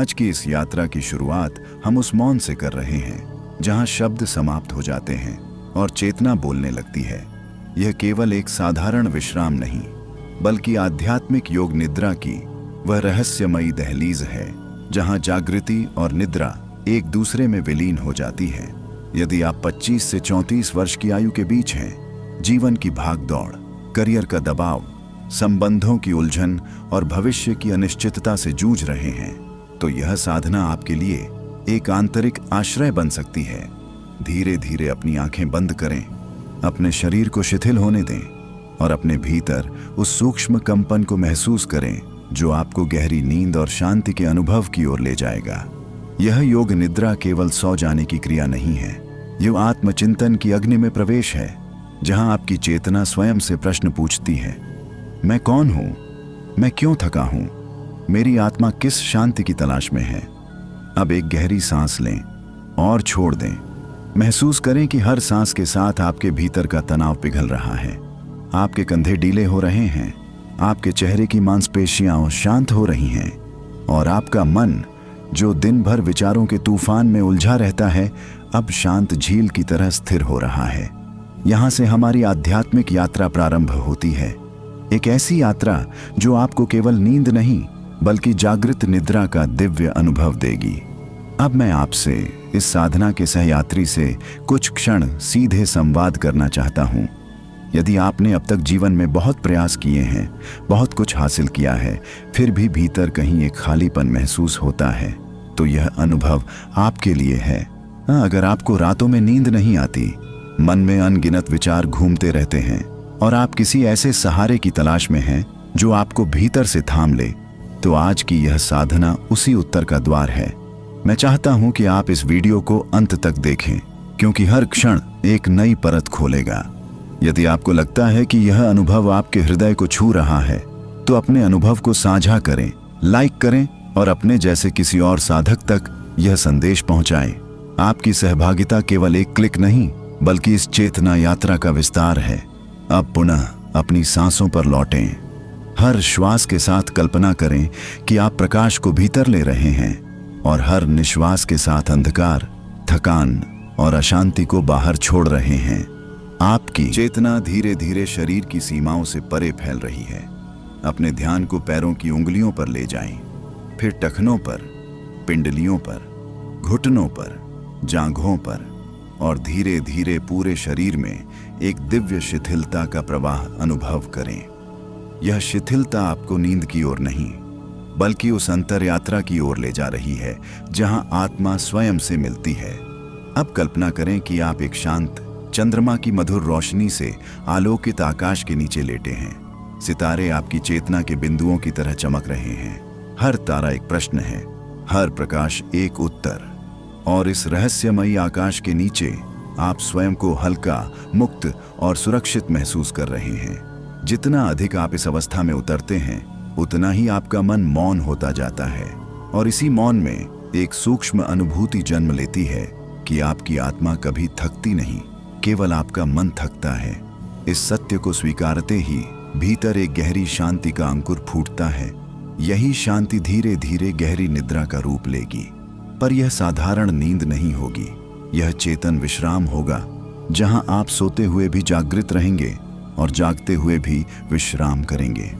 आज की इस यात्रा की शुरुआत हम उस मौन से कर रहे हैं जहां शब्द समाप्त हो जाते हैं और चेतना बोलने लगती है। यह केवल एक साधारण विश्राम नहीं, बल्कि आध्यात्मिक योग निद्रा की वह रहस्यमयी दहलीज है जहां जागृति और निद्रा एक दूसरे में विलीन हो जाती है। यदि आप 25 से 34 वर्ष की आयु के बीच हैं, जीवन की भागदौड़, करियर का दबाव, संबंधों की उलझन और भविष्य की अनिश्चितता से जूझ रहे हैं, तो यह साधना आपके लिए एक आंतरिक आश्रय बन सकती है। धीरे धीरे अपनी आंखें बंद करें, अपने शरीर को शिथिल होने दें और अपने भीतर उस सूक्ष्म कंपन को महसूस करें जो आपको गहरी नींद और शांति के अनुभव की ओर ले जाएगा। यह योग निद्रा केवल सो जाने की क्रिया नहीं है, यह आत्मचिंतन की अग्नि में प्रवेश है, जहां आपकी चेतना स्वयं से प्रश्न पूछती है, मैं कौन हूं? मैं क्यों थका हूं? मेरी आत्मा किस शांति की तलाश में है? अब एक गहरी सांस लें और छोड़ दें। महसूस करें कि हर सांस के साथ आपके भीतर का तनाव पिघल रहा है। आपके कंधे ढीले हो रहे हैं, आपके चेहरे की मांसपेशियां शांत हो रही हैं और आपका मन, जो दिन भर विचारों के तूफान में उलझा रहता है, अब शांत झील की तरह स्थिर हो रहा है। यहां से हमारी आध्यात्मिक यात्रा प्रारंभ होती है, एक ऐसी यात्रा जो आपको केवल नींद नहीं बल्कि जागृत निद्रा का दिव्य अनुभव देगी। अब मैं आपसे, इस साधना के सहयात्री से कुछ क्षण सीधे संवाद करना चाहता हूं। यदि आपने अब तक जीवन में बहुत प्रयास किए हैं, बहुत कुछ हासिल किया है, फिर भी भीतर कहीं एक खालीपन महसूस होता है, तो यह अनुभव आपके लिए है। अगर आपको रातों में नींद नहीं आती, मन में अनगिनत विचार घूमते रहते हैं और आप किसी ऐसे सहारे की तलाश में हैं जो आपको भीतर से थाम ले, तो आज की यह साधना उसी उत्तर का द्वार है। मैं चाहता हूं कि आप इस वीडियो को अंत तक देखें, क्योंकि हर क्षण एक नई परत खोलेगा। यदि आपको लगता है कि यह अनुभव आपके हृदय को छू रहा है, तो अपने अनुभव को साझा करें, लाइक करें और अपने जैसे किसी और साधक तक यह संदेश पहुंचाएं। आपकी सहभागिता केवल एक क्लिक नहीं, बल्कि इस चेतना यात्रा का विस्तार है। अब पुनः अपनी सांसों पर लौटें। हर श्वास के साथ कल्पना करें कि आप प्रकाश को भीतर ले रहे हैं और हर निश्वास के साथ अंधकार, थकान और अशांति को बाहर छोड़ रहे हैं। आपकी चेतना धीरे धीरे शरीर की सीमाओं से परे फैल रही है। अपने ध्यान को पैरों की उंगलियों पर ले जाएं, फिर टखनों पर, पिंडलियों पर, घुटनों पर, जांघों पर और धीरे धीरे पूरे शरीर में एक दिव्य शिथिलता का प्रवाह अनुभव करें। यह शिथिलता आपको नींद की ओर नहीं, बल्कि उस अंतर यात्रा की ओर ले जा रही है जहां आत्मा स्वयं से मिलती है। अब कल्पना करें कि आप एक शांत चंद्रमा की मधुर रोशनी से आलोकित आकाश के नीचे लेटे हैं। सितारे आपकी चेतना के बिंदुओं की तरह चमक रहे हैं। हर तारा एक प्रश्न है, हर प्रकाश एक उत्तर। और इस रहस्यमयी आकाश के नीचे आप स्वयं को हल्का, मुक्त और सुरक्षित महसूस कर रहे हैं। जितना अधिक आप इस अवस्था में उतरते हैं, उतना ही आपका मन मौन होता जाता है और इसी मौन में एक सूक्ष्म अनुभूति जन्म लेती है कि आपकी आत्मा कभी थकती नहीं, केवल आपका मन थकता है। इस सत्य को स्वीकारते ही भीतर एक गहरी शांति का अंकुर फूटता है। यही शांति धीरे धीरे गहरी निद्रा का रूप लेगी। पर यह साधारण नींद नहीं होगी, यह चेतन विश्राम होगा, जहां आप सोते हुए भी जागृत रहेंगे और जागते हुए भी विश्राम करेंगे।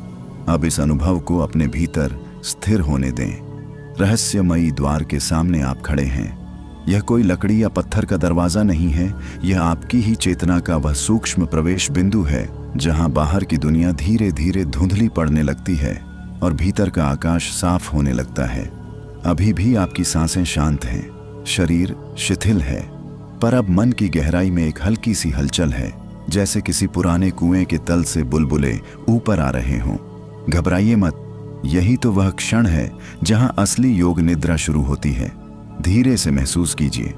अब इस अनुभव को अपने भीतर स्थिर होने दें। रहस्यमयी द्वार के सामने आप खड़े हैं। यह कोई लकड़ी या पत्थर का दरवाजा नहीं है, यह आपकी ही चेतना का वह सूक्ष्म प्रवेश बिंदु है जहां बाहर की दुनिया धीरे धीरे धुंधली पड़ने लगती है और भीतर का आकाश साफ होने लगता है। अभी भी आपकी सांसें शांत हैं, शरीर शिथिल है, पर अब मन की गहराई में एक हल्की सी हलचल है, जैसे किसी पुराने कुएं के तल से बुलबुले ऊपर आ रहे हों। घबराइए मत, यही तो वह क्षण है जहां असली योग निद्रा शुरू होती है। धीरे से महसूस कीजिए,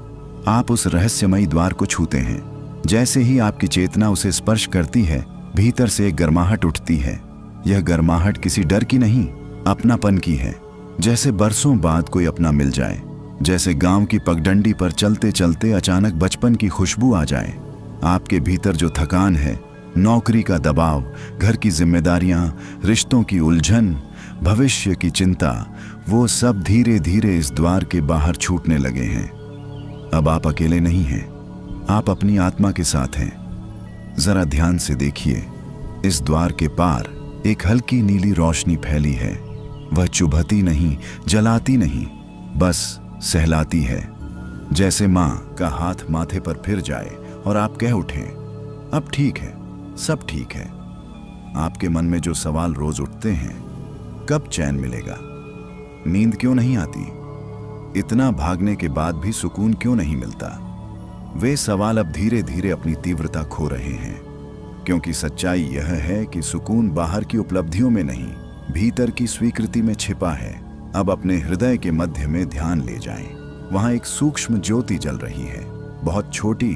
आप उस रहस्यमयी द्वार को छूते हैं। जैसे ही आपकी चेतना उसे स्पर्श करती है, भीतर से एक गर्माहट उठती है। यह गर्माहट किसी डर की नहीं, अपनापन की है। जैसे बरसों बाद कोई अपना मिल जाए, जैसे गांव की पगडंडी पर चलते चलते अचानक बचपन की खुशबू आ जाए। आपके भीतर जो थकान है, नौकरी का दबाव, घर की जिम्मेदारियां, रिश्तों की उलझन, भविष्य की चिंता, वो सब धीरे धीरे इस द्वार के बाहर छूटने लगे हैं। अब आप अकेले नहीं हैं, आप अपनी आत्मा के साथ हैं। जरा ध्यान से देखिए, इस द्वार के पार एक हल्की नीली रोशनी फैली है। वह चुभती नहीं, जलाती नहीं, बस सहलाती है। जैसे माँ का हाथ माथे पर फिर जाए और आप कह उठें, अब ठीक है, सब ठीक है। आपके मन में जो सवाल रोज उठते हैं, कब चैन मिलेगा, नींद क्यों नहीं आती, इतना भागने के बाद भी सुकून क्यों नहीं मिलता, वे सवाल अब धीरे धीरे अपनी तीव्रता खो रहे हैं। क्योंकि सच्चाई यह है कि सुकून बाहर की उपलब्धियों में नहीं, भीतर की स्वीकृति में छिपा है। अब अपने हृदय के मध्य में ध्यान ले जाएं। वहां एक सूक्ष्म ज्योति जल रही है, बहुत छोटी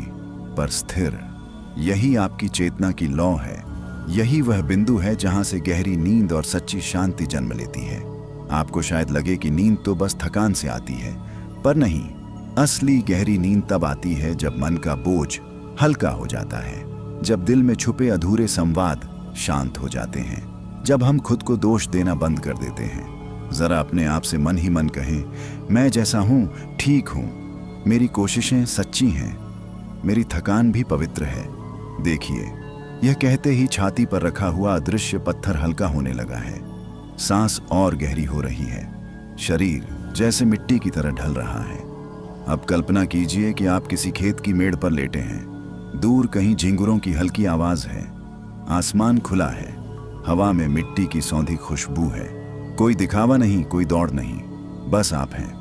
पर स्थिर। यही आपकी चेतना की लौ है। यही वह बिंदु है जहां से गहरी नींद और सच्ची शांति जन्म लेती है। आपको शायद लगे कि नींद तो बस थकान से आती है, पर नहीं, असली गहरी नींद तब आती है जब मन का बोझ हल्का हो जाता है, जब दिल में छुपे अधूरे संवाद शांत हो जाते हैं, जब हम खुद को दोष देना बंद कर देते हैं। जरा अपने आप से मन ही मन कहें, मैं जैसा हूं ठीक हूं, मेरी कोशिशें सच्ची हैं, मेरी थकान भी पवित्र है। देखिए, यह कहते ही छाती पर रखा हुआ अदृश्य पत्थर हल्का होने लगा है। सांस और गहरी हो रही है। शरीर जैसे मिट्टी की तरह ढल रहा है। अब कल्पना कीजिए कि आप किसी खेत की मेड़ पर लेटे हैं। दूर कहीं झिंगुरों की हल्की आवाज है। आसमान खुला है। हवा में मिट्टी की सौंधी खुशबू है। कोई दिखावा नहीं, कोई दौड़ नहीं, बस आप हैं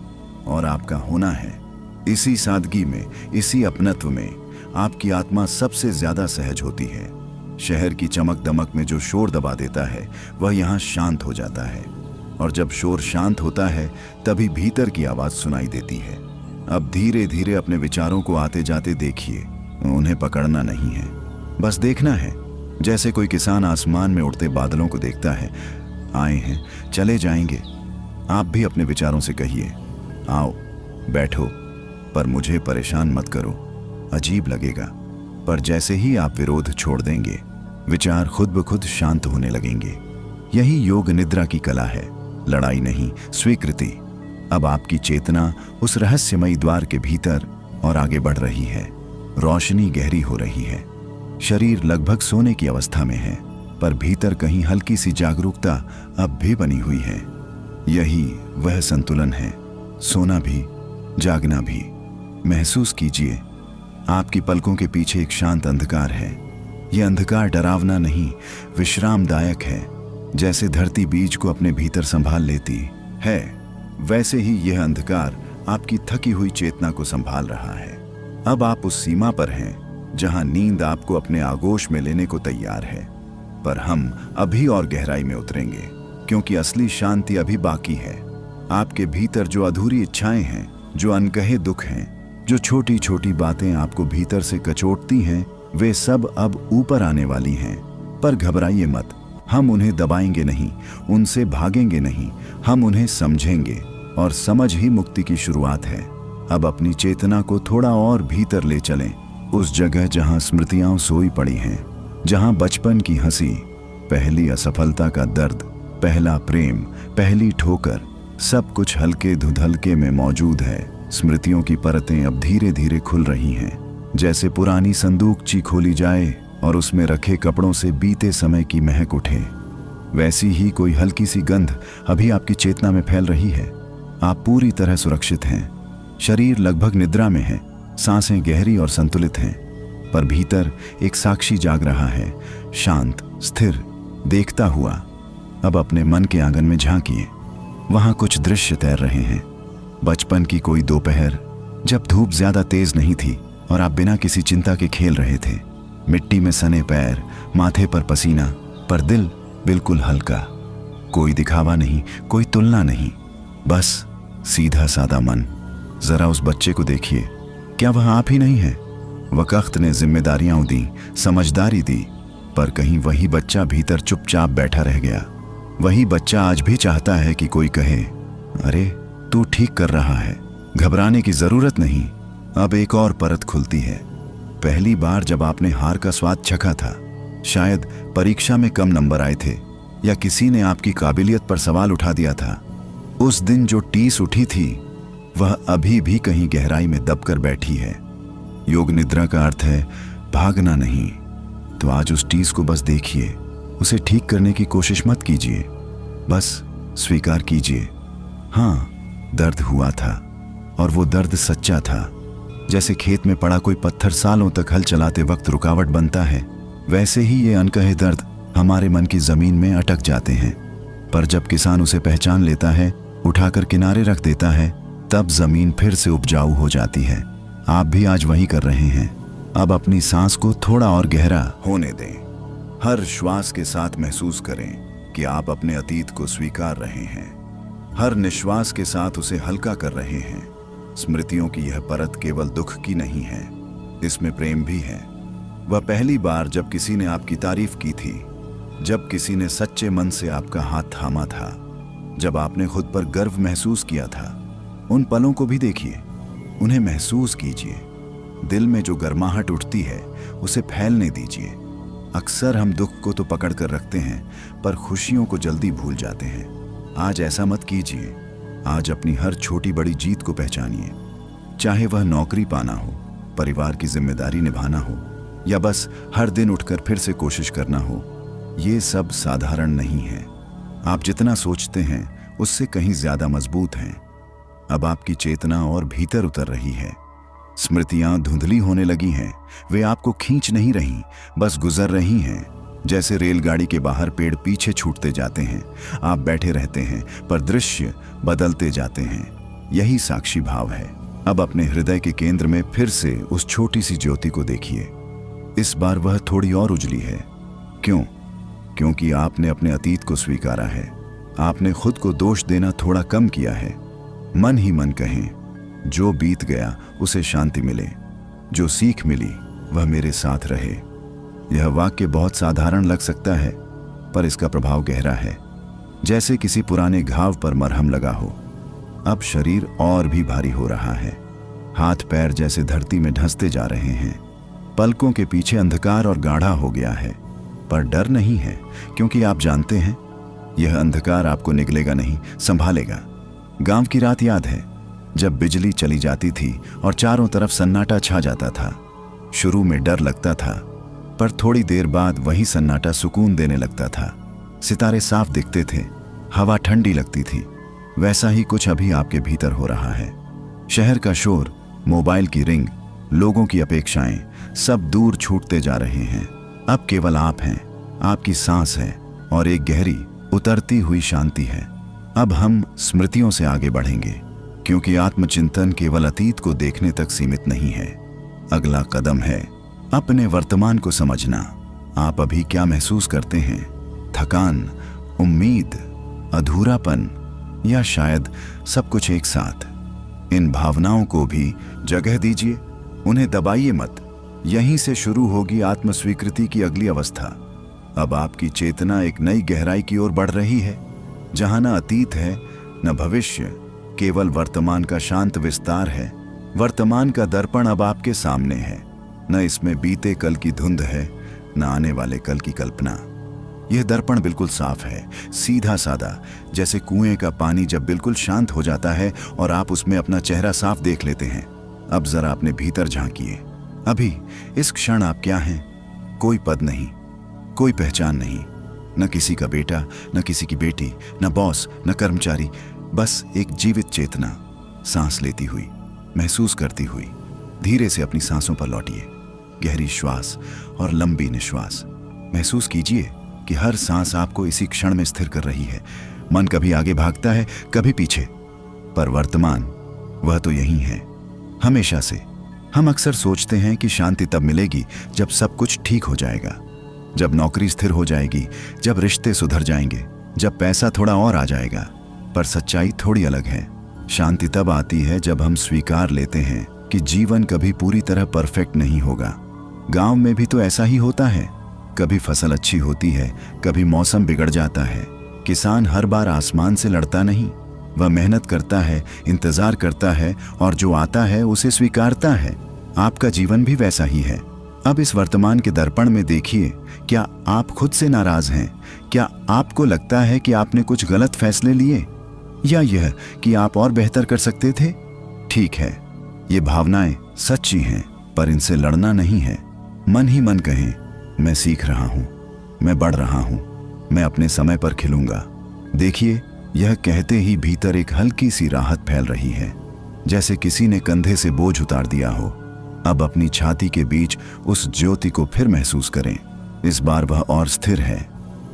और आपका होना है। इसी सादगी में, इसी अपनत्व में आपकी आत्मा सबसे ज्यादा सहज होती है। शहर की चमक दमक में जो शोर दबा देता है, वह यहाँ शांत हो जाता है। और जब शोर शांत होता है, तभी भीतर की आवाज सुनाई देती है। अब धीरे धीरे अपने विचारों को आते जाते देखिए। उन्हें पकड़ना नहीं है, बस देखना है। जैसे कोई किसान आसमान में उड़ते बादलों को देखता है। आए हैं, चले जाएंगे। आप भी अपने विचारों से कहिए, आओ बैठो, पर मुझे परेशान मत करो, अजीब लगेगा। पर जैसे ही आप विरोध छोड़ देंगे, विचार खुद ब खुद शांत होने लगेंगे। यही योग निद्रा की कला है, लड़ाई नहीं, स्वीकृति। अब आपकी चेतना उस रहस्यमयी द्वार के भीतर और आगे बढ़ रही है। रोशनी गहरी हो रही है। शरीर लगभग सोने की अवस्था में है, पर भीतर कहीं हल्की सी जागरूकता अब भी बनी हुई है। यही वह संतुलन है, सोना भी, जागना भी। महसूस कीजिए, आपकी पलकों के पीछे एक शांत अंधकार है। यह अंधकार डरावना नहीं, विश्रामदायक है। जैसे धरती बीज को अपने भीतर संभाल लेती है, वैसे ही यह अंधकार आपकी थकी हुई चेतना को संभाल रहा है। अब आप उस सीमा पर हैं जहां नींद आपको अपने आगोश में लेने को तैयार है। पर हम अभी और गहराई में उतरेंगे, क्योंकि असली शांति अभी बाकी है। आपके भीतर जो अधूरी इच्छाएं हैं, जो अनकहे दुख हैं, जो छोटी छोटी बातें आपको भीतर से कचोटती हैं, वे सब अब ऊपर आने वाली हैं। पर घबराइए मत, हम उन्हें दबाएंगे नहीं, उनसे भागेंगे नहीं, हम उन्हें समझेंगे। और समझ ही मुक्ति की शुरुआत है। अब अपनी चेतना को थोड़ा और भीतर ले चलें, उस जगह जहां स्मृतियां सोई पड़ी हैं, जहां बचपन की हंसी, पहली असफलता का दर्द, पहला प्रेम, पहली ठोकर, सब कुछ हल्के धुंधलके में मौजूद है। स्मृतियों की परतें अब धीरे धीरे खुल रही हैं, जैसे पुरानी संदूकची खोली जाए और उसमें रखे कपड़ों से बीते समय की महक उठे। वैसी ही कोई हल्की सी गंध अभी आपकी चेतना में फैल रही है। आप पूरी तरह सुरक्षित हैं। शरीर लगभग निद्रा में है, सांसें गहरी और संतुलित हैं, पर भीतर एक साक्षी जाग रहा है, शांत, स्थिर, देखता हुआ। अब अपने मन के आंगन में झांकिए। वहां कुछ दृश्य तैर रहे हैं। बचपन की कोई दोपहर, जब धूप ज्यादा तेज नहीं थी और आप बिना किसी चिंता के खेल रहे थे। मिट्टी में सने पैर, माथे पर पसीना, पर दिल बिल्कुल हल्का। कोई दिखावा नहीं, कोई तुलना नहीं, बस सीधा सादा मन। जरा उस बच्चे को देखिए, क्या वह आप ही नहीं है? वक्त ने जिम्मेदारियां दी, समझदारी दी, पर कहीं वही बच्चा भीतर चुपचाप बैठा रह गया। वही बच्चा आज भी चाहता है कि कोई कहे, अरे तू ठीक कर रहा है, घबराने की जरूरत नहीं। अब एक और परत खुलती है। पहली बार जब आपने हार का स्वाद चखा था, शायद परीक्षा में कम नंबर आए थे या किसी ने आपकी काबिलियत पर सवाल उठा दिया था। उस दिन जो टीस उठी थी वह अभी भी कहीं गहराई में दबकर बैठी है। योग निद्रा का अर्थ है भागना नहीं। तो आज उस टीस को बस देखिए, उसे ठीक करने की कोशिश मत कीजिए, बस स्वीकार कीजिए। हाँ, दर्द हुआ था और वो दर्द सच्चा था। जैसे खेत में पड़ा कोई पत्थर सालों तक हल चलाते वक्त रुकावट बनता है, वैसे ही ये अनकहे दर्द हमारे मन की जमीन में अटक जाते हैं। पर जब किसान उसे पहचान लेता है, उठाकर किनारे रख देता है, तब जमीन फिर से उपजाऊ हो जाती है। आप भी आज वही कर रहे हैं। अब अपनी सांस को थोड़ा और गहरा होने दें। हर श्वास के साथ महसूस करें कि आप अपने अतीत को स्वीकार रहे हैं। हर निश्वास के साथ उसे हल्का कर रहे हैं। स्मृतियों की यह परत केवल दुख की नहीं है, इसमें प्रेम भी है। वह पहली बार जब किसी ने आपकी तारीफ की थी, जब किसी ने सच्चे मन से आपका हाथ थामा था, जब आपने खुद पर गर्व महसूस किया था, उन पलों को भी देखिए, उन्हें महसूस कीजिए। दिल में जो गर्माहट उठती है उसे फैलने दीजिए। अक्सर हम दुख को तो पकड़ कर रखते हैं, पर खुशियों को जल्दी भूल जाते हैं। आज ऐसा मत कीजिए। आज अपनी हर छोटी बड़ी जीत को पहचानिए, चाहे वह नौकरी पाना हो, परिवार की जिम्मेदारी निभाना हो, या बस हर दिन उठकर फिर से कोशिश करना हो। ये सब साधारण नहीं है। आप जितना सोचते हैं उससे कहीं ज्यादा मजबूत हैं। अब आपकी चेतना और भीतर उतर रही है। स्मृतियां धुंधली होने लगी हैं। वे आपको खींच नहीं रही, बस गुजर रही हैं। जैसे रेलगाड़ी के बाहर पेड़ पीछे छूटते जाते हैं, आप बैठे रहते हैं पर दृश्य बदलते जाते हैं। यही साक्षी भाव है। अब अपने हृदय के केंद्र में फिर से उस छोटी सी ज्योति को देखिए। इस बार वह थोड़ी और उजली है। क्यों? क्योंकि आपने अपने अतीत को स्वीकारा है। आपने खुद को दोष देना थोड़ा कम किया है। मन ही मन कहें, जो बीत गया उसे शांति मिले, जो सीख मिली वह मेरे साथ रहे। यह वाक्य बहुत साधारण लग सकता है, पर इसका प्रभाव गहरा है। जैसे किसी पुराने घाव पर मरहम लगा हो। अब शरीर और भी भारी हो रहा है। हाथ पैर जैसे धरती में धंसते जा रहे हैं। पलकों के पीछे अंधकार और गाढ़ा हो गया है, पर डर नहीं है, क्योंकि आप जानते हैं यह अंधकार आपको निगलेगा नहीं, संभालेगा। गांव की रात याद है, जब बिजली चली जाती थी और चारों तरफ सन्नाटा छा जाता था। शुरू में डर लगता था, पर थोड़ी देर बाद वही सन्नाटा सुकून देने लगता था। सितारे साफ दिखते थे, हवा ठंडी लगती थी। वैसा ही कुछ अभी आपके भीतर हो रहा है। शहर का शोर, मोबाइल की रिंग, लोगों की अपेक्षाएं, सब दूर छूटते जा रहे हैं। अब केवल आप हैं, आपकी सांस है और एक गहरी उतरती हुई शांति है। अब हम स्मृतियों से आगे बढ़ेंगे, क्योंकि आत्मचिंतन केवल अतीत को देखने तक सीमित नहीं है। अगला कदम है अपने वर्तमान को समझना। आप अभी क्या महसूस करते हैं? थकान, उम्मीद, अधूरापन, या शायद सब कुछ एक साथ? इन भावनाओं को भी जगह दीजिए, उन्हें दबाइए मत। यहीं से शुरू होगी आत्मस्वीकृति की अगली अवस्था। अब आपकी चेतना एक नई गहराई की ओर बढ़ रही है, जहां न अतीत है न भविष्य, केवल वर्तमान का शांत विस्तार है। वर्तमान का दर्पण अब आपके सामने है। न इसमें बीते कल की धुंध है, न आने वाले कल की कल्पना। यह दर्पण बिल्कुल साफ है, सीधा सादा, जैसे कुएं का पानी जब बिल्कुल शांत हो जाता है और आप उसमें अपना चेहरा साफ देख लेते हैं। अब जरा अपने भीतर झांकिए। अभी इस क्षण आप क्या हैं? कोई पद नहीं, कोई पहचान नहीं, न किसी का बेटा, न किसी की बेटी, न बॉस, न कर्मचारी, बस एक जीवित चेतना, सांस लेती हुई, महसूस करती हुई। धीरे से अपनी सांसों पर लौटिए। गहरी श्वास और लंबी निश्वास। महसूस कीजिए कि हर सांस आपको इसी क्षण में स्थिर कर रही है। मन कभी आगे भागता है, कभी पीछे, पर वर्तमान वह तो यही है, हमेशा से। हम अक्सर सोचते हैं कि शांति तब मिलेगी जब सब कुछ ठीक हो जाएगा, जब नौकरी स्थिर हो जाएगी, जब रिश्ते सुधर जाएंगे, जब पैसा थोड़ा और आ जाएगा। पर सच्चाई थोड़ी अलग है। शांति तब आती है जब हम स्वीकार लेते हैं कि जीवन कभी पूरी तरह परफेक्ट नहीं होगा। गांव में भी तो ऐसा ही होता है। कभी फसल अच्छी होती है, कभी मौसम बिगड़ जाता है। किसान हर बार आसमान से लड़ता नहीं, वह मेहनत करता है, इंतजार करता है और जो आता है उसे स्वीकारता है। आपका जीवन भी वैसा ही है। अब इस वर्तमान के दर्पण में देखिए, क्या आप खुद से नाराज हैं? क्या आपको लगता है कि आपने कुछ गलत फैसले लिए? या यह कि आप और बेहतर कर सकते थे? ठीक है, ये भावनाएं सच्ची हैं, पर इनसे लड़ना नहीं है। मन ही मन कहें, मैं सीख रहा हूं, मैं बढ़ रहा हूं, मैं अपने समय पर खिलूंगा। देखिए, यह कहते ही भीतर एक हल्की सी राहत फैल रही है, जैसे किसी ने कंधे से बोझ उतार दिया हो। अब अपनी छाती के बीच उस ज्योति को फिर महसूस करें। इस बार वह और स्थिर है।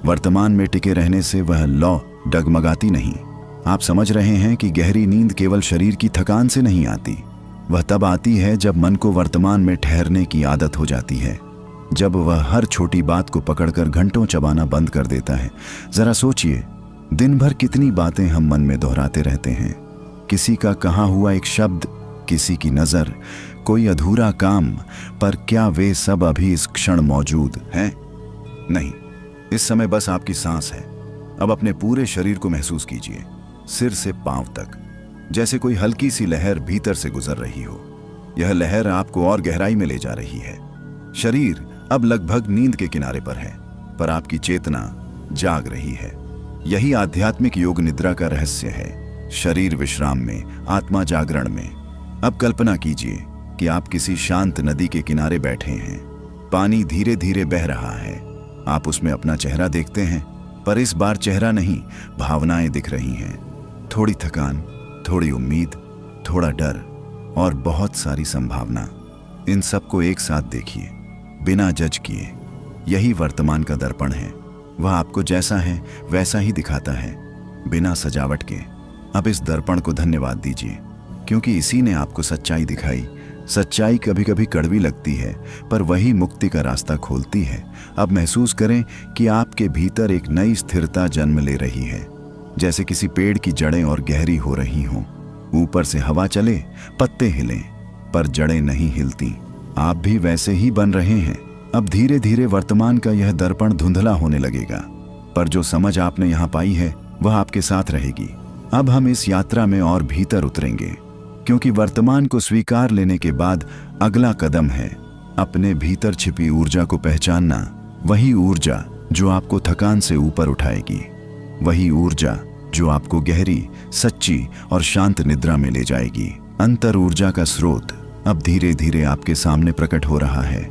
वर्तमान में टिके रहने से वह लौ डगमगाती नहीं। आप समझ रहे हैं कि गहरी नींद केवल शरीर की थकान से नहीं आती। वह तब आती है जब मन को वर्तमान में ठहरने की आदत हो जाती है, जब वह हर छोटी बात को पकड़कर घंटों चबाना बंद कर देता है। जरा सोचिए, दिन भर कितनी बातें हम मन में दोहराते रहते हैं। किसी का कहा हुआ एक शब्द, किसी की नजर, कोई अधूरा काम, पर क्या वे सब अभी इस क्षण मौजूद हैं? नहीं, इस समय बस आपकी सांस है। अब अपने पूरे शरीर को महसूस कीजिए, सिर से पांव तक, जैसे कोई हल्की सी लहर भीतर से गुजर रही हो। यह लहर आपको और गहराई में ले जा रही है। शरीर अब लगभग नींद के किनारे पर है, पर आपकी चेतना जाग रही है। यही आध्यात्मिक योग निद्रा का रहस्य है। शरीर विश्राम में, आत्मा जागरण में। अब कल्पना कीजिए कि आप किसी शांत नदी के किनारे बैठे हैं। पानी धीरे धीरे बह रहा है। आप उसमें अपना चेहरा देखते हैं, पर इस बार चेहरा नहीं, भावनाएं दिख रही हैं। थोड़ी थकान, थोड़ी उम्मीद, थोड़ा डर और बहुत सारी संभावना। इन सबको एक साथ देखिए, बिना जज किए। यही वर्तमान का दर्पण है। वह आपको जैसा है वैसा ही दिखाता है, बिना सजावट के। अब इस दर्पण को धन्यवाद दीजिए, क्योंकि इसी ने आपको सच्चाई दिखाई। सच्चाई कभी कभी कड़वी लगती है, पर वही मुक्ति का रास्ता खोलती है। अब महसूस करें कि आपके भीतर एक नई स्थिरता जन्म ले रही है, जैसे किसी पेड़ की जड़ें और गहरी हो रही हों। ऊपर से हवा चले, पत्ते हिलें, पर जड़ें नहीं हिलती। आप भी वैसे ही बन रहे हैं। अब धीरे धीरे वर्तमान का यह दर्पण धुंधला होने लगेगा, पर जो समझ आपने यहाँ पाई है वह आपके साथ रहेगी। अब हम इस यात्रा में और भीतर उतरेंगे, क्योंकि वर्तमान को स्वीकार लेने के बाद अगला कदम है अपने भीतर छिपी ऊर्जा को पहचानना। वही ऊर्जा जो आपको थकान से ऊपर उठाएगी, वही ऊर्जा जो आपको गहरी, सच्ची और शांत निद्रा में ले जाएगी। अंतर ऊर्जा का स्रोत अब धीरे धीरे आपके सामने प्रकट हो रहा है।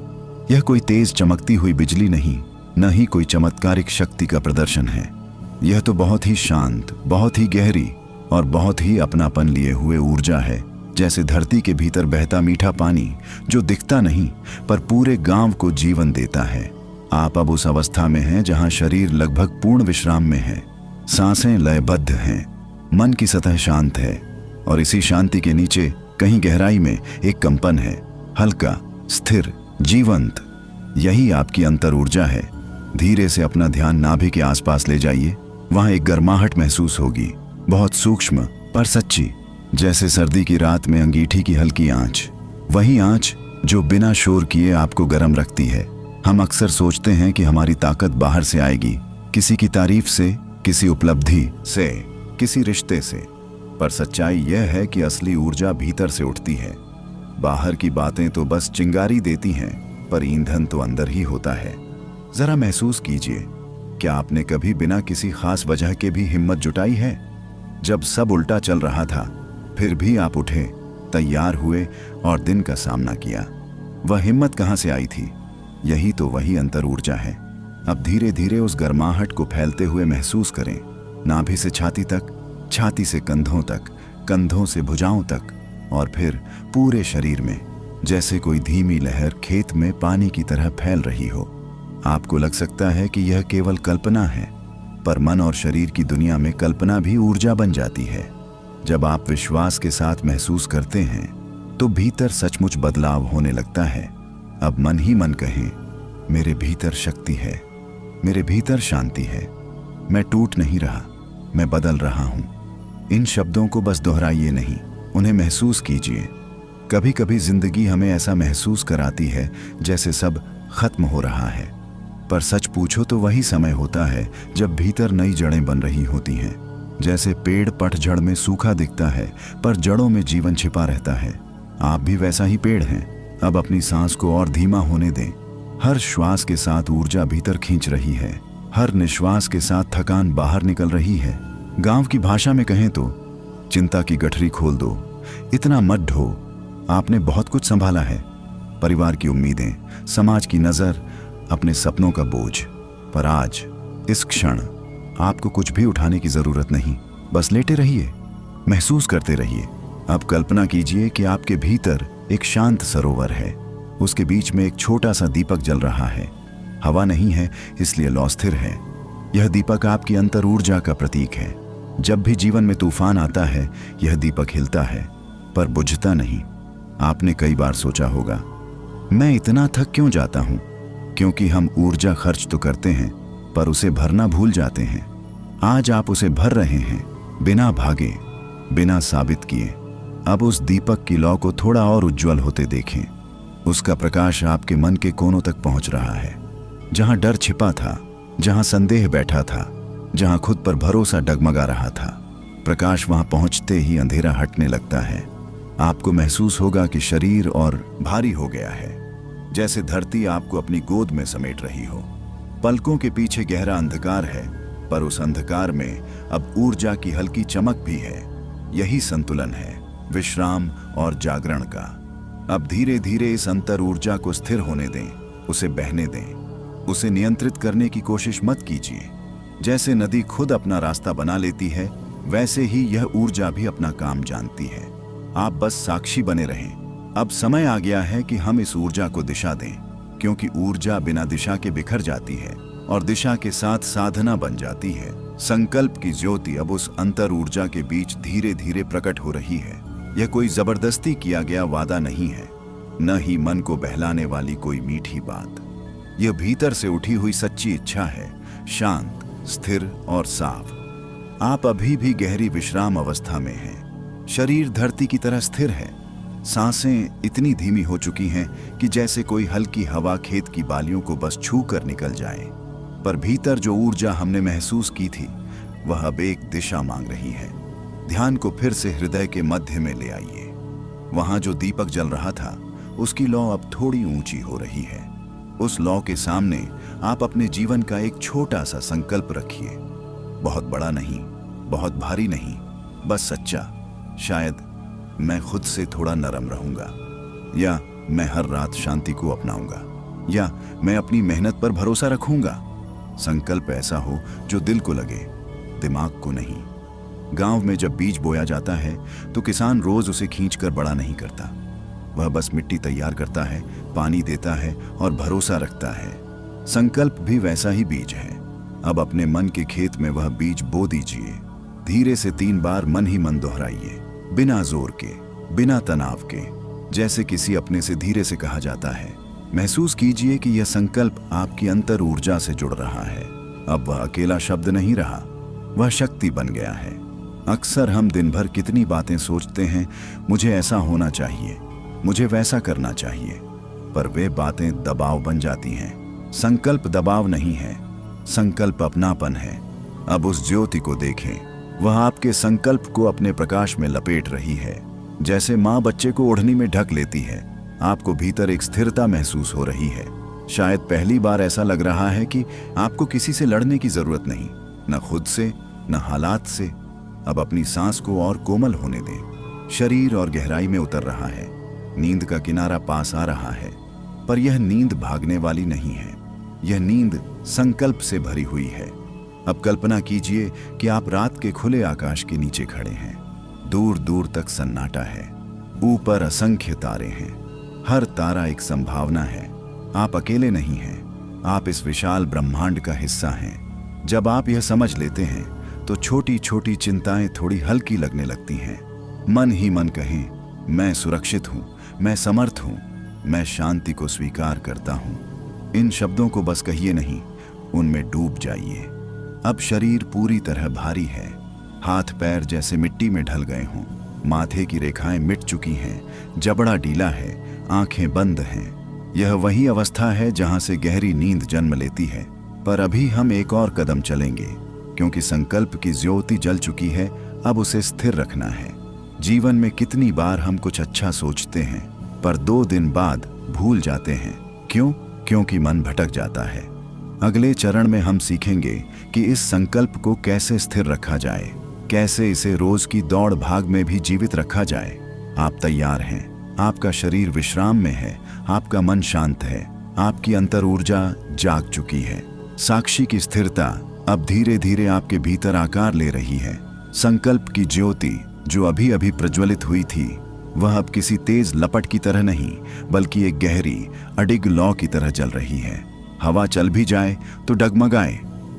यह कोई तेज चमकती हुई बिजली नहीं, न ही कोई चमत्कारिक शक्ति का प्रदर्शन है। यह तो बहुत ही शांत, बहुत ही गहरी और बहुत ही अपनापन लिए हुए ऊर्जा है, जैसे धरती के भीतर बहता मीठा पानी, जो दिखता नहीं पर पूरे गांव को जीवन देता है। आप अब उस अवस्था में हैं जहां शरीर लगभग पूर्ण विश्राम में है, सांसें लयबद्ध हैं, मन की सतह शांत है, और इसी शांति के नीचे कहीं गहराई में एक कंपन है, हल्का, स्थिर, जीवंत। यही आपकी अंतर ऊर्जा है। धीरे से अपना ध्यान नाभि के आसपास ले जाइए। वहां एक गर्माहट महसूस होगी, बहुत सूक्ष्म पर सच्ची, जैसे सर्दी की रात में अंगीठी की हल्की आंच। वही आंच जो बिना शोर किए आपको गर्म रखती है। हम अक्सर सोचते हैं कि हमारी ताकत बाहर से आएगी, किसी की तारीफ से, किसी उपलब्धि से, किसी रिश्ते से, पर सच्चाई यह है कि असली ऊर्जा भीतर से उठती है। बाहर की बातें तो बस चिंगारी देती हैं, पर ईंधन तो अंदर ही होता है। जरा महसूस कीजिए, क्या आपने कभी बिना किसी खास वजह के भी हिम्मत जुटाई है? जब सब उल्टा चल रहा था, फिर भी आप उठे, तैयार हुए और दिन का सामना किया। वह हिम्मत कहाँ से आई थी? यही तो वही अंतर ऊर्जा है। अब धीरे धीरे उस गर्माहट को फैलते हुए महसूस करें, नाभि से छाती तक, छाती से कंधों तक, कंधों से भुजाओं तक, और फिर पूरे शरीर में, जैसे कोई धीमी लहर खेत में पानी की तरह फैल रही हो। आपको लग सकता है कि यह केवल कल्पना है, पर मन और शरीर की दुनिया में कल्पना भी ऊर्जा बन जाती है। जब आप विश्वास के साथ महसूस करते हैं, तो भीतर सचमुच बदलाव होने लगता है। अब मन ही मन कहें, मेरे भीतर शक्ति है, मेरे भीतर शांति है, मैं टूट नहीं रहा, मैं बदल रहा हूं। इन शब्दों को बस दोहराइए नहीं, उन्हें महसूस कीजिए। कभी कभी जिंदगी हमें ऐसा महसूस कराती है जैसे सब खत्म हो रहा है, पर सच पूछो तो वही समय होता है जब भीतर नई जड़ें बन रही होती हैं। जैसे पेड़ पतझड़ में सूखा दिखता है, पर जड़ों में जीवन छिपा रहता है। आप भी वैसा ही पेड़ हैं। अब अपनी सांस को और धीमा होने दें। हर श्वास के साथ ऊर्जा भीतर खींच रही है, हर निश्वास के साथ थकान बाहर निकल रही है। गांव की भाषा में कहें तो चिंता की गठरी खोल दो, इतना मत ढो। आपने बहुत कुछ संभाला है, परिवार की उम्मीदें, समाज की नज़र, अपने सपनों का बोझ। पर आज इस क्षण आपको कुछ भी उठाने की ज़रूरत नहीं। बस लेटे रहिए, महसूस करते रहिए। अब कल्पना कीजिए कि आपके भीतर एक शांत सरोवर है। उसके बीच में एक छोटा सा दीपक जल रहा है। हवा नहीं है, इसलिए लौ स्थिर है। यह दीपक आपकी अंतर ऊर्जा का प्रतीक है। जब भी जीवन में तूफान आता है, यह दीपक हिलता है, पर बुझता नहीं। आपने कई बार सोचा होगा, मैं इतना थक क्यों जाता हूं? क्योंकि हम ऊर्जा खर्च तो करते हैं, पर उसे भरना भूल जाते हैं। आज आप उसे भर रहे हैं, बिना भागे, बिना साबित किए। अब उस दीपक की लौ को थोड़ा और उज्जवल होते देखें। उसका प्रकाश आपके मन के कोनों तक पहुंच रहा है। जहां डर छिपा था, जहां संदेह बैठा था, जहां खुद पर भरोसा डगमगा रहा था, प्रकाश वहां पहुंचते ही अंधेरा हटने लगता है। आपको महसूस होगा कि शरीर और भारी हो गया है, जैसे धरती आपको अपनी गोद में समेट रही हो। पलकों के पीछे गहरा अंधकार है, पर उस अंधकार में अब ऊर्जा की हल्की चमक भी है। यही संतुलन है विश्राम और जागरण का। अब धीरे धीरे इस अंतर ऊर्जा को स्थिर होने दें, उसे बहने दें। उसे नियंत्रित करने की कोशिश मत कीजिए। जैसे नदी खुद अपना रास्ता बना लेती है, वैसे ही यह ऊर्जा भी अपना काम जानती है। आप बस साक्षी बने रहें। अब समय आ गया है कि हम इस ऊर्जा को दिशा दें, क्योंकि ऊर्जा बिना दिशा के बिखर जाती है और दिशा के साथ साधना बन जाती है। संकल्प की ज्योति अब उस अंतर ऊर्जा के बीच धीरे धीरे प्रकट हो रही है। यह कोई जबरदस्ती किया गया वादा नहीं है, न ही मन को बहलाने वाली कोई मीठी बात। यह भीतर से उठी हुई सच्ची इच्छा है, शांत, स्थिर और साफ। आप अभी भी गहरी विश्राम अवस्था में हैं। शरीर धरती की तरह स्थिर है। सांसें इतनी धीमी हो चुकी हैं कि जैसे कोई हल्की हवा खेत की बालियों को बस छू कर निकल जाए। पर भीतर जो ऊर्जा हमने महसूस की थी, वह अब एक दिशा मांग रही है। ध्यान को फिर से हृदय के मध्य में ले आइए। वहां जो दीपक जल रहा था, उसकी लौ अब थोड़ी ऊंची हो रही है। उस लौ के सामने आप अपने जीवन का एक छोटा सा संकल्प रखिए। बहुत बड़ा नहीं, बहुत भारी नहीं, बस सच्चा। शायद मैं खुद से थोड़ा नरम रहूंगा, या मैं हर रात शांति को अपनाऊंगा, या मैं अपनी मेहनत पर भरोसा रखूंगा। संकल्प ऐसा हो जो दिल को लगे, दिमाग को नहीं। गांव में जब बीज बोया जाता है तो किसान रोज उसे खींचकर बड़ा नहीं करता। वह बस मिट्टी तैयार करता है, पानी देता है और भरोसा रखता है। संकल्प भी वैसा ही बीज है। अब अपने मन के खेत में वह बीज बो दीजिए। धीरे से 3 बार मन ही मन दोहराइए, बिना जोर के, बिना तनाव के, जैसे किसी अपने से धीरे से कहा जाता है। महसूस कीजिए कि यह संकल्प आपकी अंतर ऊर्जा से जुड़ रहा है। अब वह अकेला शब्द नहीं रहा, वह शक्ति बन गया है। अक्सर हम दिन भर कितनी बातें सोचते हैं, मुझे ऐसा होना चाहिए, मुझे वैसा करना चाहिए, पर वे बातें दबाव बन जाती हैं। संकल्प दबाव नहीं है, संकल्प अपनापन है। अब उस ज्योति को देखें, वह आपके संकल्प को अपने प्रकाश में लपेट रही है। जैसे माँ बच्चे को ओढ़नी में ढक लेती है, आपको भीतर एक स्थिरता महसूस हो रही है। शायद पहली बार ऐसा लग रहा है कि आपको किसी से लड़ने की जरूरत नहीं, न खुद से, न हालात से। अब अपनी सांस को और कोमल होने दें। शरीर और गहराई में उतर रहा है, नींद का किनारा पास आ रहा है। पर यह नींद भागने वाली नहीं है, यह नींद संकल्प से भरी हुई है। अब कल्पना कीजिए कि आप रात के खुले आकाश के नीचे खड़े हैं। दूर दूर तक सन्नाटा है, ऊपर असंख्य तारे हैं। हर तारा एक संभावना है। आप अकेले नहीं हैं, आप इस विशाल ब्रह्मांड का हिस्सा हैं। जब आप यह समझ लेते हैं तो छोटी छोटी चिंताएं थोड़ी हल्की लगने लगती हैं। मन ही मन कहें, मैं सुरक्षित हूं, मैं समर्थ हूं, मैं शांति को स्वीकार करता हूं। इन शब्दों को बस कहिए नहीं, उनमें डूब जाइए। अब शरीर पूरी तरह भारी है, हाथ पैर जैसे मिट्टी में ढल गए हों। माथे की रेखाएं मिट चुकी हैं, जबड़ा ढीला है, आंखें बंद हैं। यह वही अवस्था है जहां से गहरी नींद जन्म लेती है। पर अभी हम एक और कदम चलेंगे, क्योंकि संकल्प की ज्योति जल चुकी है। अब उसे स्थिर रखना है। जीवन में कितनी बार हम कुछ अच्छा सोचते हैं, पर 2 दिन बाद भूल जाते हैं। क्यों? क्योंकि मन भटक जाता है। अगले चरण में हम सीखेंगे कि इस संकल्प को कैसे स्थिर रखा जाए। कैसे इसे रोज की दौड़ भाग में भी जीवित रखा जाए। आप तैयार हैं, आपका शरीर विश्राम में है, आपका मन शांत है, आपकी अंतर ऊर्जा जाग चुकी है। साक्षी की स्थिरता अब धीरे धीरे आपके भीतर आकार ले रही है। संकल्प की ज्योति जो अभी अभी प्रज्वलित हुई थी, वह अब किसी तेज लपट की तरह नहीं, बल्कि एक गहरी अडिग लौ की तरह जल रही है। हवा चल भी जाए तो डगमगाए,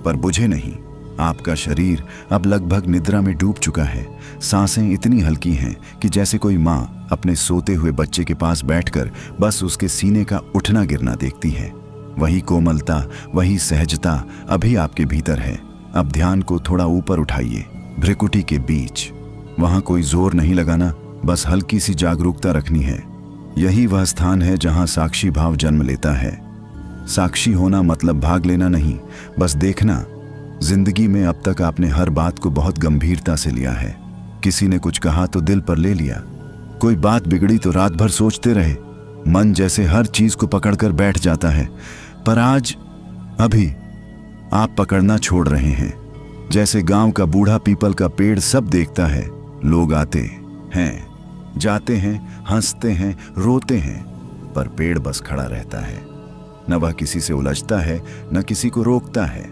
पर बुझे नहीं। आपका शरीर अब लगभग निद्रा में डूब चुका है। सांसें इतनी हल्की हैं कि जैसे कोई माँ अपने सोते हुए बच्चे के पास बैठकर बस उसके सीने का उठना गिरना देखती है। वही कोमलता, वही सहजता अभी आपके भीतर है। अब ध्यान को थोड़ा ऊपर उठाइए, भ्रिकुटी के बीच। वहां कोई जोर नहीं लगाना, बस हल्की सी जागरूकता रखनी है। यही वह स्थान है जहां साक्षी भाव जन्म लेता है। साक्षी होना मतलब भाग लेना नहीं, बस देखना। जिंदगी में अब तक आपने हर बात को बहुत गंभीरता से लिया है। किसी ने कुछ कहा तो दिल पर ले लिया, कोई बात बिगड़ी तो रात भर सोचते रहे। मन जैसे हर चीज को पकड़कर बैठ जाता है। पर आज, अभी आप पकड़ना छोड़ रहे हैं। जैसे गांव का बूढ़ा पीपल का पेड़ सब देखता है। लोग आते हैं, जाते हैं, हंसते हैं, रोते हैं, पर पेड़ बस खड़ा रहता है। न वह किसी से उलझता है, न किसी को रोकता है।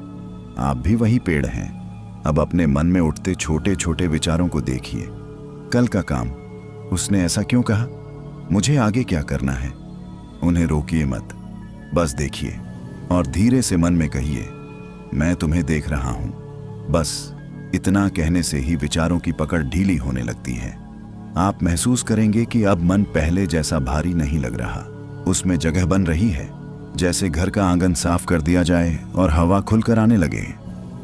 आप भी वही पेड़ हैं। अब अपने मन में उठते छोटे छोटे विचारों को देखिए। कल का काम, उसने ऐसा क्यों कहा, मुझे आगे क्या करना है। उन्हें रोकिए मत, बस देखिए और धीरे से मन में कहिए, मैं तुम्हें देख रहा हूं। बस इतना कहने से ही विचारों की पकड़ ढीली होने लगती है। आप महसूस करेंगे कि अब मन पहले जैसा भारी नहीं लग रहा, उसमें जगह बन रही है। जैसे घर का आंगन साफ कर दिया जाए और हवा खुलकर आने लगे।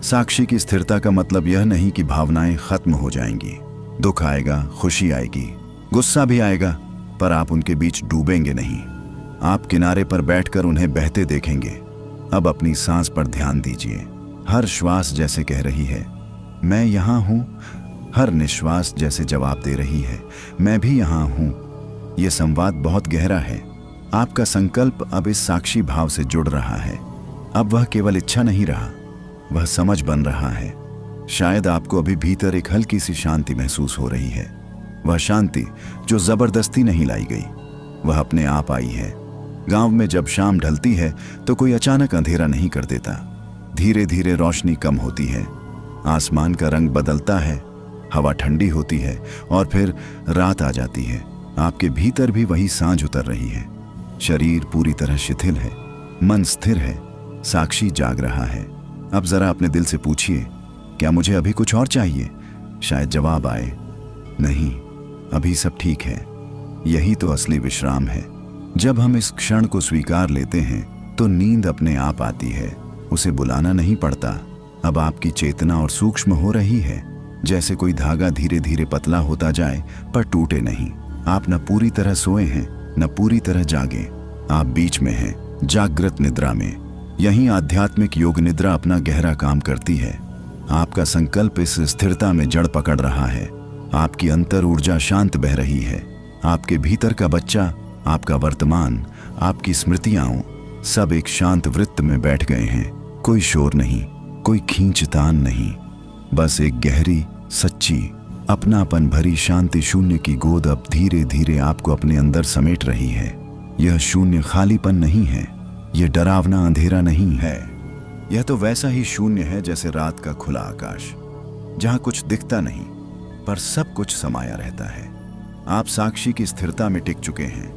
साक्षी की स्थिरता का मतलब यह नहीं कि भावनाएं खत्म हो जाएंगी। दुख आएगा, खुशी आएगी, गुस्सा भी आएगा, पर आप उनके बीच डूबेंगे नहीं। आप किनारे पर बैठकर उन्हें बहते देखेंगे। अब अपनी सांस पर ध्यान दीजिए। हर श्वास जैसे कह रही है, मैं यहां हूं। हर निश्वास जैसे जवाब दे रही है, मैं भी यहां हूं। यह संवाद बहुत गहरा है। आपका संकल्प अब इस साक्षी भाव से जुड़ रहा है। अब वह केवल इच्छा नहीं रहा, वह समझ बन रहा है। शायद आपको अभी भीतर एक हल्की सी शांति महसूस हो रही है। वह शांति जो जबरदस्ती नहीं लाई गई, वह अपने आप आई है। गांव में जब शाम ढलती है तो कोई अचानक अंधेरा नहीं कर देता। धीरे धीरे रोशनी कम होती है, आसमान का रंग बदलता है, हवा ठंडी होती है और फिर रात आ जाती है। आपके भीतर भी वही सांझ उतर रही है। शरीर पूरी तरह शिथिल है, मन स्थिर है, साक्षी जाग रहा है। अब जरा अपने दिल से पूछिए, क्या मुझे अभी कुछ और चाहिए? शायद जवाब आए, नहीं, अभी सब ठीक है। यही तो असली विश्राम है। जब हम इस क्षण को स्वीकार लेते हैं तो नींद अपने आप आती है, उसे बुलाना नहीं पड़ता। अब आपकी चेतना और सूक्ष्म हो रही है, जैसे कोई धागा धीरे धीरे पतला होता जाए पर टूटे नहीं। आप न पूरी तरह सोए हैं, न पूरी तरह जागे। आप बीच में हैं, जागृत निद्रा में। यही आध्यात्मिक योग निद्रा अपना गहरा काम करती है। आपका संकल्प इस स्थिरता में जड़ पकड़ रहा है। आपकी अंतर ऊर्जा शांत बह रही है। आपके भीतर का बच्चा, आपका वर्तमान, आपकी स्मृतियां सब एक शांत वृत्त में बैठ गए हैं। कोई शोर नहीं, कोई खींचतान नहीं, बस एक गहरी, सच्ची, अपनापन भरी शांति शून्य की गोद अब धीरे धीरे आपको अपने अंदर समेट रही है। यह शून्य खालीपन नहीं है, यह डरावना अंधेरा नहीं है। यह तो वैसा ही शून्य है जैसे रात का खुला आकाश, जहां कुछ दिखता नहीं पर सब कुछ समाया रहता है। आप साक्षी की स्थिरता में टिक चुके हैं।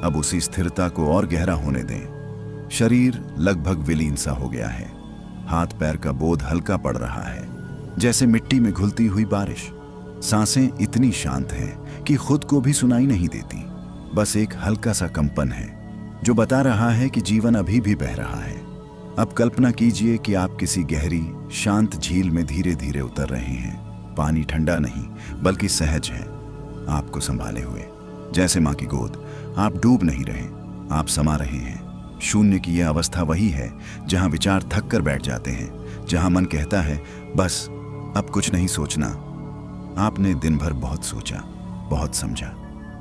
अब उसी स्थिरता को और गहरा होने दें। शरीर लगभग विलीन सा हो गया है। हाथ पैर का बोध हल्का पड़ रहा है, जैसे मिट्टी में घुलती हुई बारिश। सांसें इतनी शांत हैं कि खुद को भी सुनाई नहीं देती। बस एक हल्का सा कंपन है जो बता रहा है कि जीवन अभी भी बह रहा है। अब कल्पना कीजिए कि आप किसी गहरी, शांत झील में धीरे धीरे उतर रहे हैं। पानी ठंडा नहीं बल्कि सहज है, आपको संभाले हुए, जैसे माँ की गोद। आप डूब नहीं रहे, आप समा रहे हैं। शून्य की यह अवस्था वही है जहां विचार थक कर बैठ जाते हैं, जहां मन कहता है बस अब कुछ नहीं सोचना। आपने दिन भर बहुत सोचा, बहुत समझा,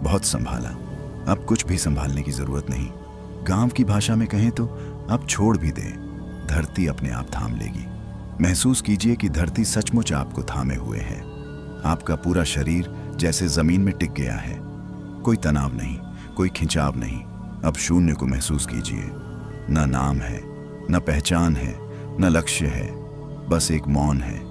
बहुत संभाला। अब कुछ भी संभालने की जरूरत नहीं। गांव की भाषा में कहें तो अब छोड़ भी दें, धरती अपने आप थाम लेगी। महसूस कीजिए कि धरती सचमुच आपको थामे हुए है। आपका पूरा शरीर जैसे जमीन में टिक गया है। कोई तनाव नहीं, कोई खिंचाव नहीं। अब शून्य को महसूस कीजिए। न नाम है, न पहचान है, न लक्ष्य है, बस एक मौन है।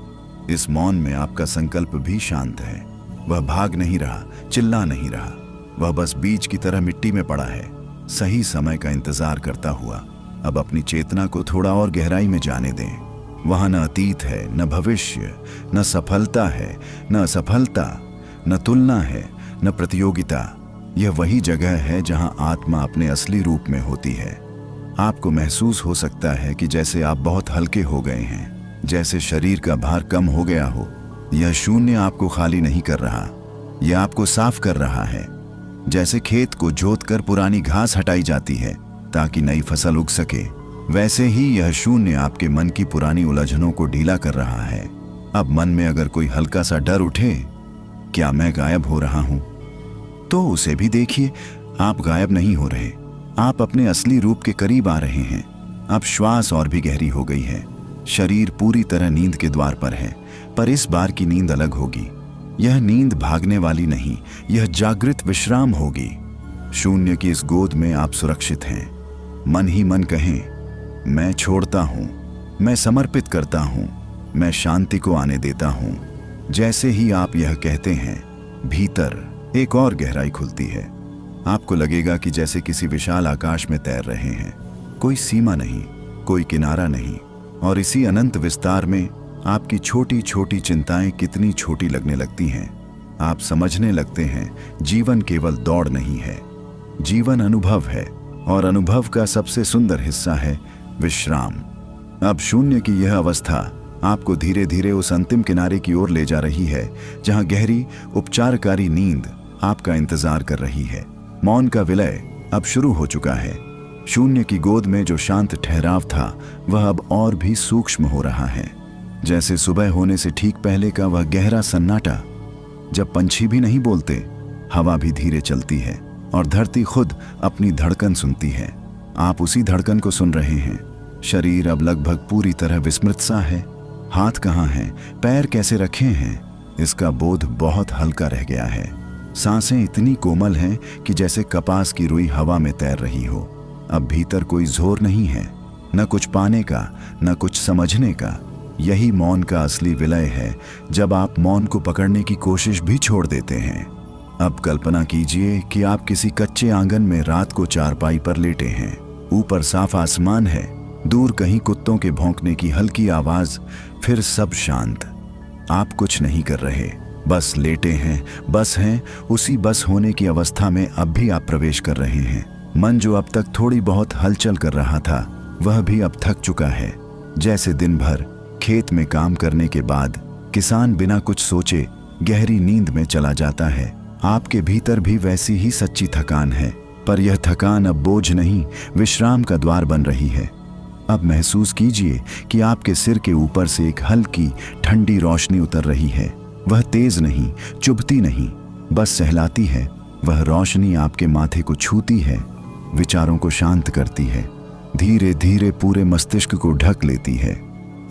इस मौन में आपका संकल्प भी शांत है। वह भाग नहीं रहा, चिल्ला नहीं रहा, वह बस बीज की तरह मिट्टी में पड़ा है, सही समय का इंतजार करता हुआ। अब अपनी चेतना को थोड़ा और गहराई में जाने दें। वहां न अतीत है, न भविष्य, न सफलता है, न असफलता, न तुलना है, न प्रतियोगिता। यह वही जगह है जहां आत्मा अपने असली रूप में होती है। आपको महसूस हो सकता है कि जैसे आप बहुत हल्के हो गए हैं, जैसे शरीर का भार कम हो गया हो। यह शून्य आपको खाली नहीं कर रहा, यह आपको साफ कर रहा है। जैसे खेत को जोतकर पुरानी घास हटाई जाती है ताकि नई फसल उग सके, वैसे ही यह शून्य आपके मन की पुरानी उलझनों को ढीला कर रहा है। अब मन में अगर कोई हल्का सा डर उठे, क्या मैं गायब हो रहा हूं, तो उसे भी देखिए। आप गायब नहीं हो रहे, आप अपने असली रूप के करीब आ रहे हैं। अब श्वास और भी गहरी हो गई है। शरीर पूरी तरह नींद के द्वार पर है, पर इस बार की नींद अलग होगी। यह नींद भागने वाली नहीं, यह जागृत विश्राम होगी। शून्य की इस गोद में आप सुरक्षित हैं। मन ही मन कहें, मैं छोड़ता हूं, मैं समर्पित करता हूं, मैं शांति को आने देता हूं। जैसे ही आप यह कहते हैं, भीतर एक और गहराई खुलती है। आपको लगेगा कि जैसे किसी विशाल आकाश में तैर रहे हैं। कोई सीमा नहीं, कोई किनारा नहीं, और इसी अनंत विस्तार में आपकी छोटी छोटी चिंताएं कितनी छोटी लगने लगती हैं। आप समझने लगते हैं, जीवन केवल दौड़ नहीं है, जीवन अनुभव है, और अनुभव का सबसे सुंदर हिस्सा है विश्राम। अब शून्य की यह अवस्था आपको धीरे धीरे उस अंतिम किनारे की ओर ले जा रही है जहां गहरी उपचारकारी नींद आपका इंतजार कर रही है। मौन का विलय अब शुरू हो चुका है। शून्य की गोद में जो शांत ठहराव था, वह अब और भी सूक्ष्म हो रहा है। जैसे सुबह होने से ठीक पहले का वह गहरा सन्नाटा, जब पंछी भी नहीं बोलते, हवा भी धीरे चलती है और धरती खुद अपनी धड़कन सुनती है। आप उसी धड़कन को सुन रहे हैं। शरीर अब लगभग पूरी तरह विस्मृत सा है। हाथ कहाँ हैं, पैर कैसे रखे हैं, इसका बोध बहुत हल्का रह गया है। सांसें इतनी कोमल हैं कि जैसे कपास की रुई हवा में तैर रही हो। अब भीतर कोई जोर नहीं है, न कुछ पाने का, न कुछ समझने का। यही मौन का असली विलय है, जब आप मौन को पकड़ने की कोशिश भी छोड़ देते हैं। अब कल्पना कीजिए कि आप किसी कच्चे आंगन में रात को चारपाई पर लेटे हैं। ऊपर साफ आसमान है, दूर कहीं कुत्तों के भौंकने की हल्की आवाज, फिर सब शांत। आप कुछ नहीं कर रहे, बस लेटे हैं, बस हैं। उसी बस होने की अवस्था में अब भी आप प्रवेश कर रहे हैं। मन जो अब तक थोड़ी बहुत हलचल कर रहा था, वह भी अब थक चुका है। जैसे दिन भर खेत में काम करने के बाद किसान बिना कुछ सोचे गहरी नींद में चला जाता है, आपके भीतर भी वैसी ही सच्ची थकान है। पर यह थकान अब बोझ नहीं, विश्राम का द्वार बन रही है। अब महसूस कीजिए कि आपके सिर के ऊपर से एक हल्की ठंडी रोशनी उतर रही है। वह तेज नहीं, चुभती नहीं, बस सहलाती है। वह रोशनी आपके माथे को छूती है, विचारों को शांत करती है, धीरे धीरे पूरे मस्तिष्क को ढक लेती है।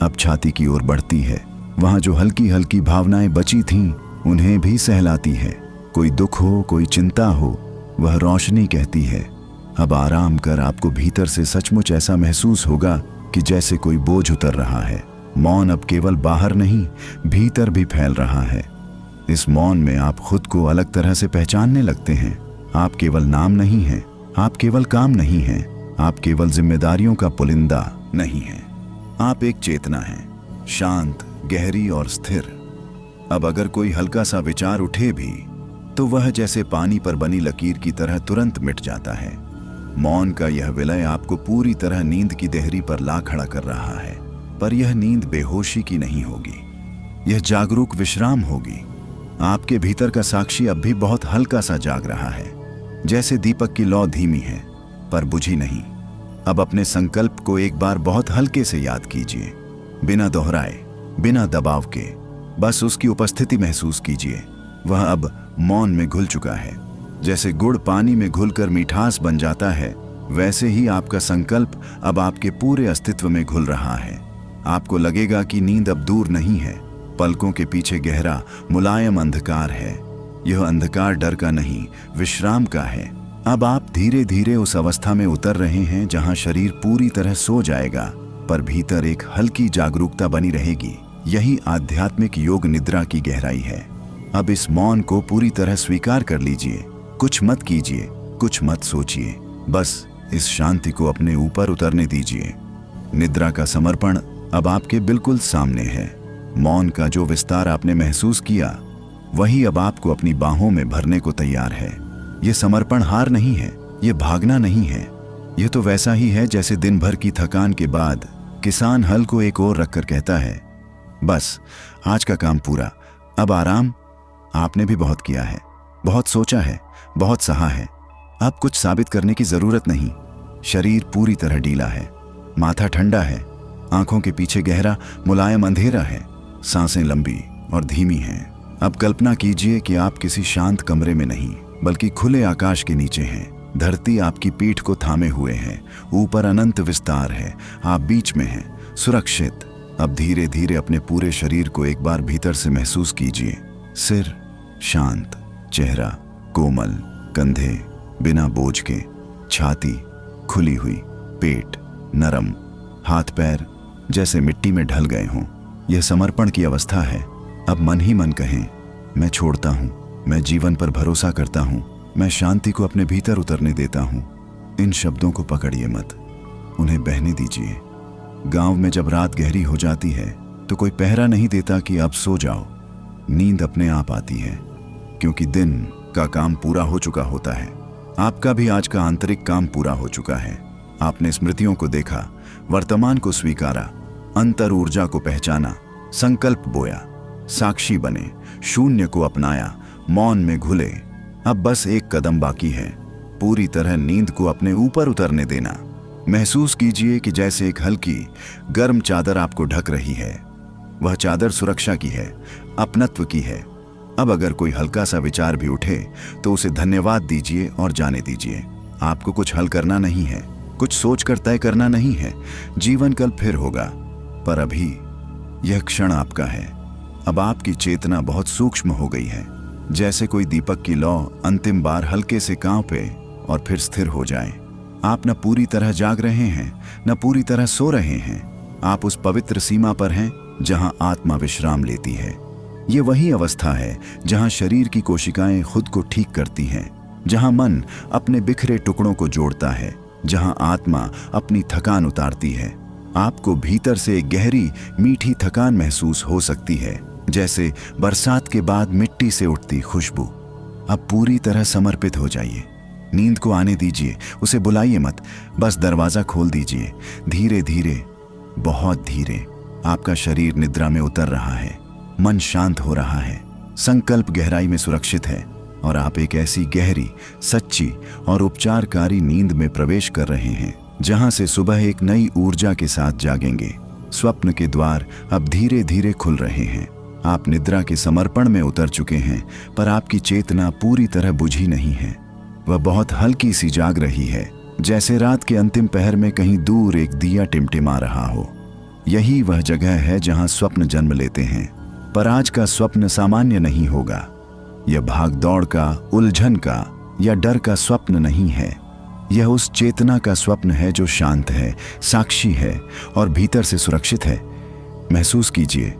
अब छाती की ओर बढ़ती है। वहां जो हल्की हल्की भावनाएं बची थीं, उन्हें भी सहलाती है। कोई दुख हो, कोई चिंता हो, वह रोशनी कहती है, अब आराम कर। आपको भीतर से सचमुच ऐसा महसूस होगा कि जैसे कोई बोझ उतर रहा है। मौन अब केवल बाहर नहीं, भीतर भी फैल रहा है। इस मौन में आप खुद को अलग तरह से पहचानने लगते हैं। आप केवल नाम नहीं हैं, आप केवल काम नहीं हैं, आप केवल जिम्मेदारियों का पुलिंदा नहीं हैं। आप एक चेतना हैं, शांत, गहरी और स्थिर। अब अगर कोई हल्का सा विचार उठे भी, तो वह जैसे पानी पर बनी लकीर की तरह तुरंत मिट जाता है। मौन का यह विलय आपको पूरी तरह नींद की देहरी पर ला खड़ा कर रहा है। पर यह नींद बेहोशी की नहीं होगी, यह जागरूक विश्राम होगी। आपके भीतर का साक्षी अब भी बहुत हल्का सा जाग रहा है, जैसे दीपक की लौ धीमी है पर बुझी नहीं। अब अपने संकल्प को एक बार बहुत हल्के से याद कीजिए, बिना दोहराए, बिना दबाव के। बस उसकी उपस्थिति महसूस कीजिए। वह अब मौन में घुल चुका है। जैसे गुड़ पानी में घुलकर मिठास बन जाता है, वैसे ही आपका संकल्प अब आपके पूरे अस्तित्व में घुल रहा है। आपको लगेगा कि नींद अब दूर नहीं है, पलकों के पीछे गहरा मुलायम अंधकार है। यह अंधकार डर का नहीं, विश्राम का है। अब आप धीरे धीरे उस अवस्था में उतर रहे हैं जहां शरीर पूरी तरह सो जाएगा, पर भीतर एक हल्की जागरूकता बनी रहेगी। यही आध्यात्मिक योग निद्रा की गहराई है। अब इस मौन को पूरी तरह स्वीकार कर लीजिए। कुछ मत कीजिए, कुछ मत सोचिए, बस इस शांति को अपने ऊपर उतरने दीजिए। निद्रा का समर्पण अब आपके बिल्कुल सामने है। मौन का जो विस्तार आपने महसूस किया, वही अब आपको अपनी बाहों में भरने को तैयार है। यह समर्पण हार नहीं है, यह भागना नहीं है। यह तो वैसा ही है जैसे दिन भर की थकान के बाद किसान हल को एक ओर रखकर कहता है, बस आज का काम पूरा, अब आराम। आपने भी बहुत किया है, बहुत सोचा है, बहुत सहा है। अब कुछ साबित करने की जरूरत नहीं। शरीर पूरी तरह ढीला है, माथा ठंडा है, आंखों के पीछे गहरा मुलायम अंधेरा है, सांसें लंबी और धीमी हैं। अब कल्पना कीजिए कि आप किसी शांत कमरे में नहीं, बल्कि खुले आकाश के नीचे हैं। धरती आपकी पीठ को थामे हुए है, ऊपर अनंत विस्तार है, आप बीच में हैं, सुरक्षित। अब धीरे धीरे अपने पूरे शरीर को एक बार भीतर से महसूस कीजिए। सिर शांत, चेहरा कोमल, कंधे बिना बोझ के, छाती खुली हुई, पेट नरम, हाथ पैर जैसे मिट्टी में ढल गए हों। यह समर्पण की अवस्था है। अब मन ही मन कहें, मैं छोड़ता हूं, मैं जीवन पर भरोसा करता हूं, मैं शांति को अपने भीतर उतरने देता हूं। इन शब्दों को पकड़िए मत, उन्हें बहने दीजिए। गांव में जब रात गहरी हो जाती है तो कोई पहरा नहीं देता कि अब सो जाओ। नींद अपने आप आती है, क्योंकि दिन का काम पूरा हो चुका होता है। आपका भी आज का आंतरिक काम पूरा हो चुका है। आपने स्मृतियों को देखा, वर्तमान को स्वीकारा, अंतर ऊर्जा को पहचाना, संकल्प बोया, साक्षी बने, शून्य को अपनाया, मौन में घुले। अब बस एक कदम बाकी है, पूरी तरह नींद को अपने ऊपर उतरने देना। महसूस कीजिए कि जैसे एक हल्की गर्म चादर आपको ढक रही है। वह चादर सुरक्षा की है, अपनत्व की है। अब अगर कोई हल्का सा विचार भी उठे तो उसे धन्यवाद दीजिए और जाने दीजिए। आपको कुछ हल करना नहीं है, कुछ सोचकर तय करना नहीं है। जीवन कल फिर होगा, पर अभी यह क्षण आपका है। अब आपकी चेतना बहुत सूक्ष्म हो गई है, जैसे कोई दीपक की लौ अंतिम बार हल्के से कांपे और फिर स्थिर हो जाए। आप न पूरी तरह जाग रहे हैं, न पूरी तरह सो रहे हैं। आप उस पवित्र सीमा पर हैं जहां आत्मा विश्राम लेती है। ये वही अवस्था है जहां शरीर की कोशिकाएं खुद को ठीक करती हैं, जहां मन अपने बिखरे टुकड़ों को जोड़ता है, जहां आत्मा अपनी थकान उतारती है। आपको भीतर से एक गहरी मीठी थकान महसूस हो सकती है, जैसे बरसात के बाद मिट्टी से उठती खुशबू। अब पूरी तरह समर्पित हो जाइए। नींद को आने दीजिए, उसे बुलाइए मत, बस दरवाजा खोल दीजिए। धीरे धीरे, बहुत धीरे आपका शरीर निद्रा में उतर रहा है, मन शांत हो रहा है, संकल्प गहराई में सुरक्षित है और आप एक ऐसी गहरी, सच्ची और उपचारकारी नींद में प्रवेश कर रहे हैं जहां से सुबह एक नई ऊर्जा के साथ जागेंगे। स्वप्न के द्वार अब धीरे धीरे खुल रहे हैं। आप निद्रा के समर्पण में उतर चुके हैं, पर आपकी चेतना पूरी तरह बुझी नहीं है। वह बहुत हल्की सी जाग रही है, जैसे रात के अंतिम पहर में कहीं दूर एक दिया टिमटिमा रहा हो। यही वह जगह है जहां स्वप्न जन्म लेते हैं, पर आज का स्वप्न सामान्य नहीं होगा। यह भाग दौड़ का, उलझन का या डर का स्वप्न नहीं है। यह उस चेतना का स्वप्न है जो शांत है, साक्षी है और भीतर से सुरक्षित है। महसूस कीजिए,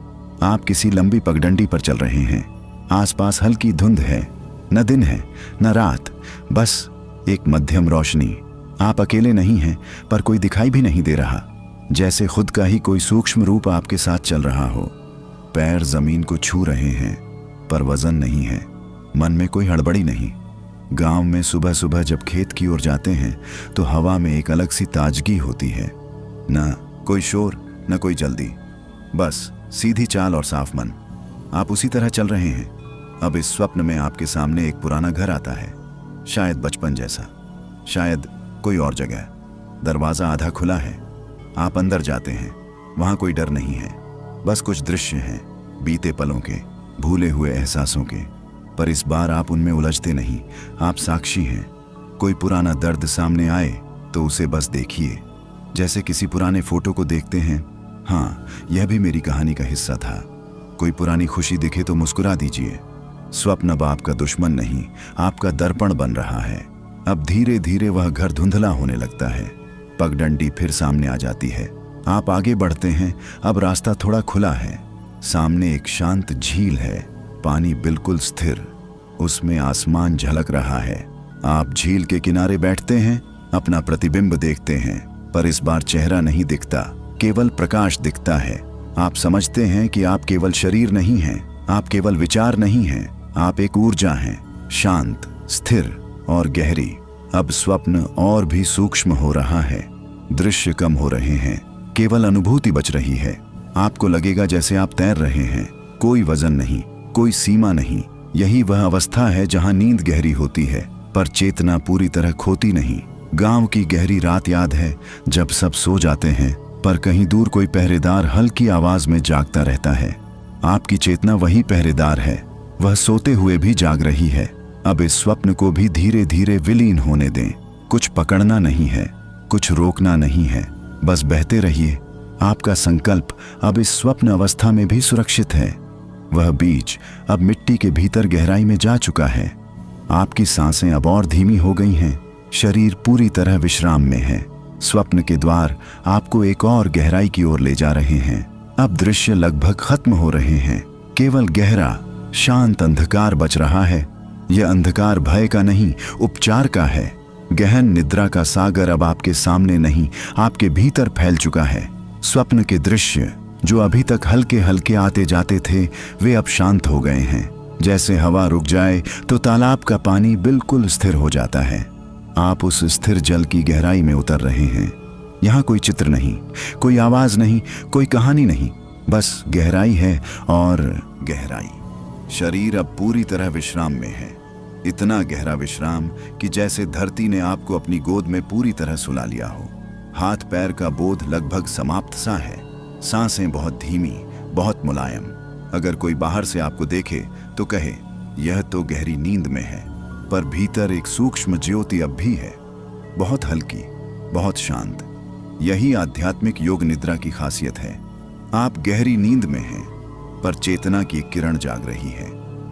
आप किसी लंबी पगडंडी पर चल रहे हैं। आसपास हल्की धुंध है, न दिन है न रात, बस एक मध्यम रोशनी। आप अकेले नहीं हैं, पर कोई दिखाई भी नहीं दे रहा, जैसे खुद का ही कोई सूक्ष्म रूप आपके साथ चल रहा हो। पैर जमीन को छू रहे हैं, पर वजन नहीं है। मन में कोई हड़बड़ी नहीं। गांव में सुबह सुबह जब खेत की ओर जाते हैं तो हवा में एक अलग सी ताजगी होती है। न कोई शोर, न कोई जल्दी, बस सीधी चाल और साफ मन। आप उसी तरह चल रहे हैं। अब इस स्वप्न में आपके सामने एक पुराना घर आता है, शायद बचपन जैसा, शायद कोई और जगह। दरवाजा आधा खुला है। आप अंदर जाते हैं। वहां कोई डर नहीं है, बस कुछ दृश्य हैं, बीते पलों के, भूले हुए एहसासों के। पर इस बार आप उनमें उलझते नहीं, आप साक्षी हैं। कोई पुराना दर्द सामने आए तो उसे बस देखिए, जैसे किसी पुराने फोटो को देखते हैं। हाँ, यह भी मेरी कहानी का हिस्सा था। कोई पुरानी खुशी दिखे तो मुस्कुरा दीजिए। स्वप्न अब आपका दुश्मन नहीं, आपका दर्पण बन रहा है। अब धीरे धीरे वह घर धुंधला होने लगता है। पगडंडी फिर सामने आ जाती है। आप आगे बढ़ते हैं। अब रास्ता थोड़ा खुला है। सामने एक शांत झील है, पानी बिल्कुल स्थिर, उसमें आसमान झलक रहा है। आप झील के किनारे बैठते हैं, अपना प्रतिबिंब देखते हैं, पर इस बार चेहरा नहीं दिखता, केवल प्रकाश दिखता है। आप समझते हैं कि आप केवल शरीर नहीं हैं, आप केवल विचार नहीं हैं, आप एक ऊर्जा हैं, शांत, स्थिर और गहरी। अब स्वप्न और भी सूक्ष्म हो रहा है, दृश्य कम हो रहे हैं, केवल अनुभूति बच रही है। आपको लगेगा जैसे आप तैर रहे हैं, कोई वजन नहीं, कोई सीमा नहीं। यही वह अवस्था है जहां नींद गहरी होती है पर चेतना पूरी तरह खोती नहीं। गांव की गहरी रात याद है, जब सब सो जाते हैं पर कहीं दूर कोई पहरेदार हल्की आवाज में जागता रहता है। आपकी चेतना वही पहरेदार है, वह सोते हुए भी जाग रही है। अब इस स्वप्न को भी धीरे धीरे विलीन होने दें। कुछ पकड़ना नहीं है, कुछ रोकना नहीं है, बस बहते रहिए। आपका संकल्प अब इस स्वप्न अवस्था में भी सुरक्षित है। वह बीज अब मिट्टी के भीतर गहराई में जा चुका है। आपकी सांसें अब और धीमी हो गई हैं, शरीर पूरी तरह विश्राम में है। स्वप्न के द्वार आपको एक और गहराई की ओर ले जा रहे हैं। अब दृश्य लगभग खत्म हो रहे हैं, केवल गहरा शांत अंधकार बच रहा है। यह अंधकार भय का नहीं, उपचार का है। गहन निद्रा का सागर अब आपके सामने नहीं, आपके भीतर फैल चुका है। स्वप्न के दृश्य जो अभी तक हल्के हल्के आते जाते थे, वे अब शांत हो गए हैं। जैसे हवा रुक जाए तो तालाब का पानी बिल्कुल स्थिर हो जाता है। आप उस स्थिर जल की गहराई में उतर रहे हैं। यहाँ कोई चित्र नहीं, कोई आवाज नहीं, कोई कहानी नहीं, बस गहराई है और गहराई। शरीर अब पूरी तरह विश्राम में है, इतना गहरा विश्राम कि जैसे धरती ने आपको अपनी गोद में पूरी तरह सुला लिया हो। हाथ पैर का बोध लगभग समाप्त सा है, सांसें बहुत धीमी, बहुत मुलायम। अगर कोई बाहर से आपको देखे तो कहे यह तो गहरी नींद में है, पर भीतर एक सूक्ष्म ज्योति अब भी है, बहुत हल्की, बहुत शांत। यही आध्यात्मिक योग निद्रा की खासियत है। आप गहरी नींद में हैं, पर चेतना की एक किरण जाग रही है।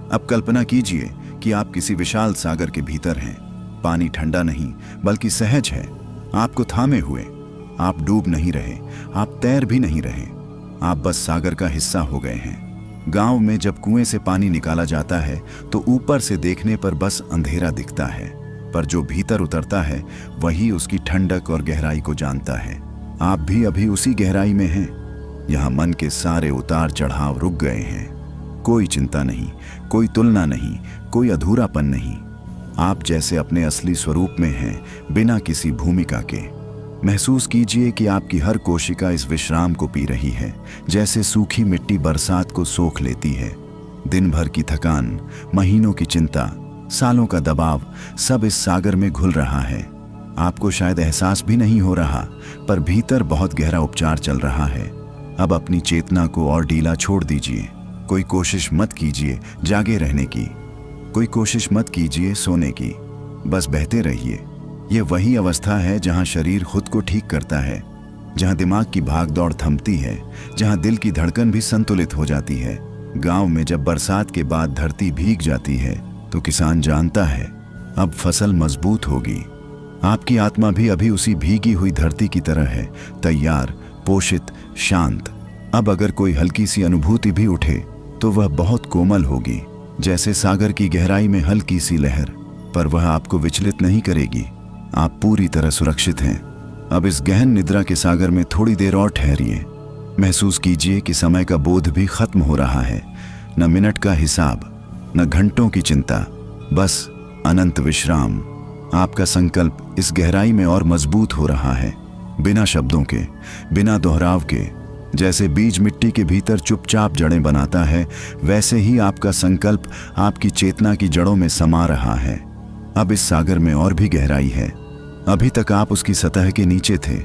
अब कल्पना कीजिए कि आप किसी विशाल सागर के भीतर हैं। पानी ठंडा नहीं बल्कि सहज है, आपको थामे हुए। आप डूब नहीं रहे, आप तैर भी नहीं रहे, आप बस सागर का हिस्सा हो गए हैं। गांव में जब कुएं से पानी निकाला जाता है तो ऊपर से देखने पर बस अंधेरा दिखता है, पर जो भीतर उतरता है वही उसकी ठंडक और गहराई को जानता है। आप भी अभी उसी गहराई में हैं। यहाँ मन के सारे उतार चढ़ाव रुक गए हैं। कोई चिंता नहीं, कोई तुलना नहीं, कोई अधूरापन नहीं। आप जैसे अपने असली स्वरूप में हैं, बिना किसी भूमिका के। महसूस कीजिए कि आपकी हर कोशिका इस विश्राम को पी रही है, जैसे सूखी मिट्टी बरसात को सोख लेती है। दिन भर की थकान, महीनों की चिंता, सालों का दबाव, सब इस सागर में घुल रहा है। आपको शायद एहसास भी नहीं हो रहा, पर भीतर बहुत गहरा उपचार चल रहा है। अब अपनी चेतना को और ढीला छोड़ दीजिए। कोई कोशिश मत कीजिए जागे रहने की, कोई कोशिश मत कीजिए सोने की, बस बहते रहिए। ये वही अवस्था है जहां शरीर खुद को ठीक करता है, जहां दिमाग की भागदौड़ थमती है, जहां दिल की धड़कन भी संतुलित हो जाती है। गांव में जब बरसात के बाद धरती भीग जाती है तो किसान जानता है अब फसल मजबूत होगी। आपकी आत्मा भी अभी उसी भीगी हुई धरती की तरह है, तैयार, पोषित, शांत। अब अगर कोई हल्की सी अनुभूति भी उठे तो वह बहुत कोमल होगी, जैसे सागर की गहराई में हल्की सी लहर, पर वह आपको विचलित नहीं करेगी। आप पूरी तरह सुरक्षित हैं। अब इस गहन निद्रा के सागर में थोड़ी देर और ठहरिए। महसूस कीजिए कि समय का बोध भी खत्म हो रहा है। न मिनट का हिसाब, न घंटों की चिंता, बस अनंत विश्राम। आपका संकल्प इस गहराई में और मजबूत हो रहा है, बिना शब्दों के, बिना दोहराव के। जैसे बीज मिट्टी के भीतर चुपचाप जड़ें बनाता है, वैसे ही आपका संकल्प आपकी चेतना की जड़ों में समा रहा है। अब इस सागर में और भी गहराई है। अभी तक आप उसकी सतह के नीचे थे,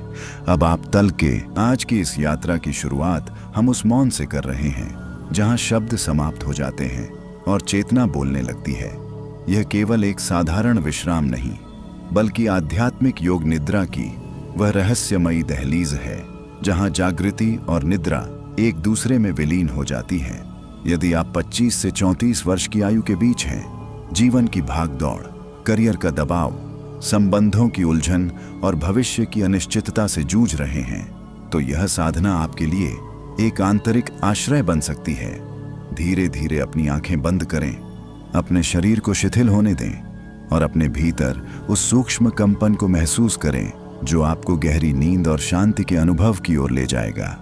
अब आप तल के। आज की इस यात्रा की शुरुआत हम उस मौन से कर रहे हैं जहां शब्द समाप्त हो जाते हैं और चेतना बोलने लगती है। यह केवल एक साधारण विश्राम नहीं, बल्कि आध्यात्मिक योग निद्रा की वह रहस्यमयी दहलीज है जहां जागृति और निद्रा एक दूसरे में विलीन हो जाती हैं। यदि आप 25 से 34 वर्ष की आयु के बीच हैं, जीवन की भागदौड़, करियर का दबाव, संबंधों की उलझन और भविष्य की अनिश्चितता से जूझ रहे हैं, तो यह साधना आपके लिए एक आंतरिक आश्रय बन सकती है। धीरे धीरे अपनी आंखें बंद करें, अपने शरीर को शिथिल होने दें और अपने भीतर उस सूक्ष्म कंपन को महसूस करें जो आपको गहरी नींद और शांति के अनुभव की ओर ले जाएगा।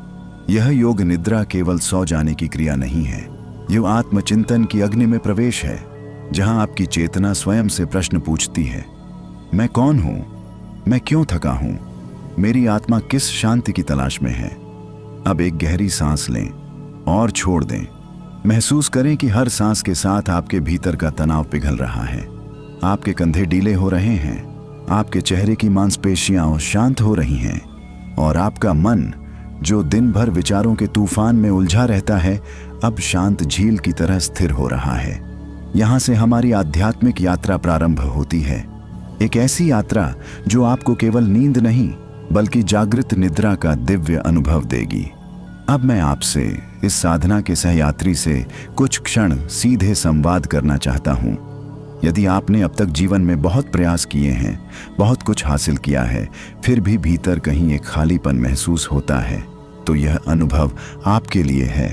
यह योग निद्रा केवल सो जाने की क्रिया नहीं है, यह आत्मचिंतन की अग्नि में प्रवेश है, जहां आपकी चेतना स्वयं से प्रश्न पूछती है, मैं कौन हूं? मैं क्यों थका हूं? मेरी आत्मा किस शांति की तलाश में है? अब एक गहरी सांस लें और छोड़ दें। महसूस करें कि हर सांस के साथ आपके भीतर का तनाव पिघल रहा है। आपके कंधे ढीले हो रहे हैं, आपके चेहरे की मांसपेशियां शांत हो रही हैं और आपका मन, जो दिन भर विचारों के तूफान में उलझा रहता है, अब शांत झील की तरह स्थिर हो रहा है। यहां से हमारी आध्यात्मिक यात्रा प्रारंभ होती है, एक ऐसी यात्रा जो आपको केवल नींद नहीं बल्कि जागृत निद्रा का दिव्य अनुभव देगी। अब मैं आपसे, इस साधना के सहयात्री से कुछ क्षण सीधे संवाद करना चाहता हूं। यदि आपने अब तक जीवन में बहुत प्रयास किए हैं, बहुत कुछ हासिल किया है, फिर भी भीतर कहीं एक खालीपन महसूस होता है, तो यह अनुभव आपके लिए है।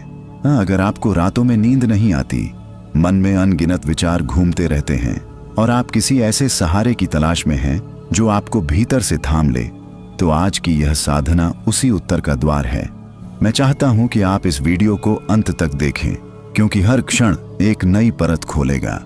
अगर आपको रातों में नींद नहीं आती, मन में अनगिनत विचार घूमते रहते हैं और आप किसी ऐसे सहारे की तलाश में हैं जो आपको भीतर से थाम ले, तो आज की यह साधना उसी उत्तर का द्वार है। मैं चाहता हूं कि आप इस वीडियो को अंत तक देखें, क्योंकि हर क्षण एक नई परत खोलेगा।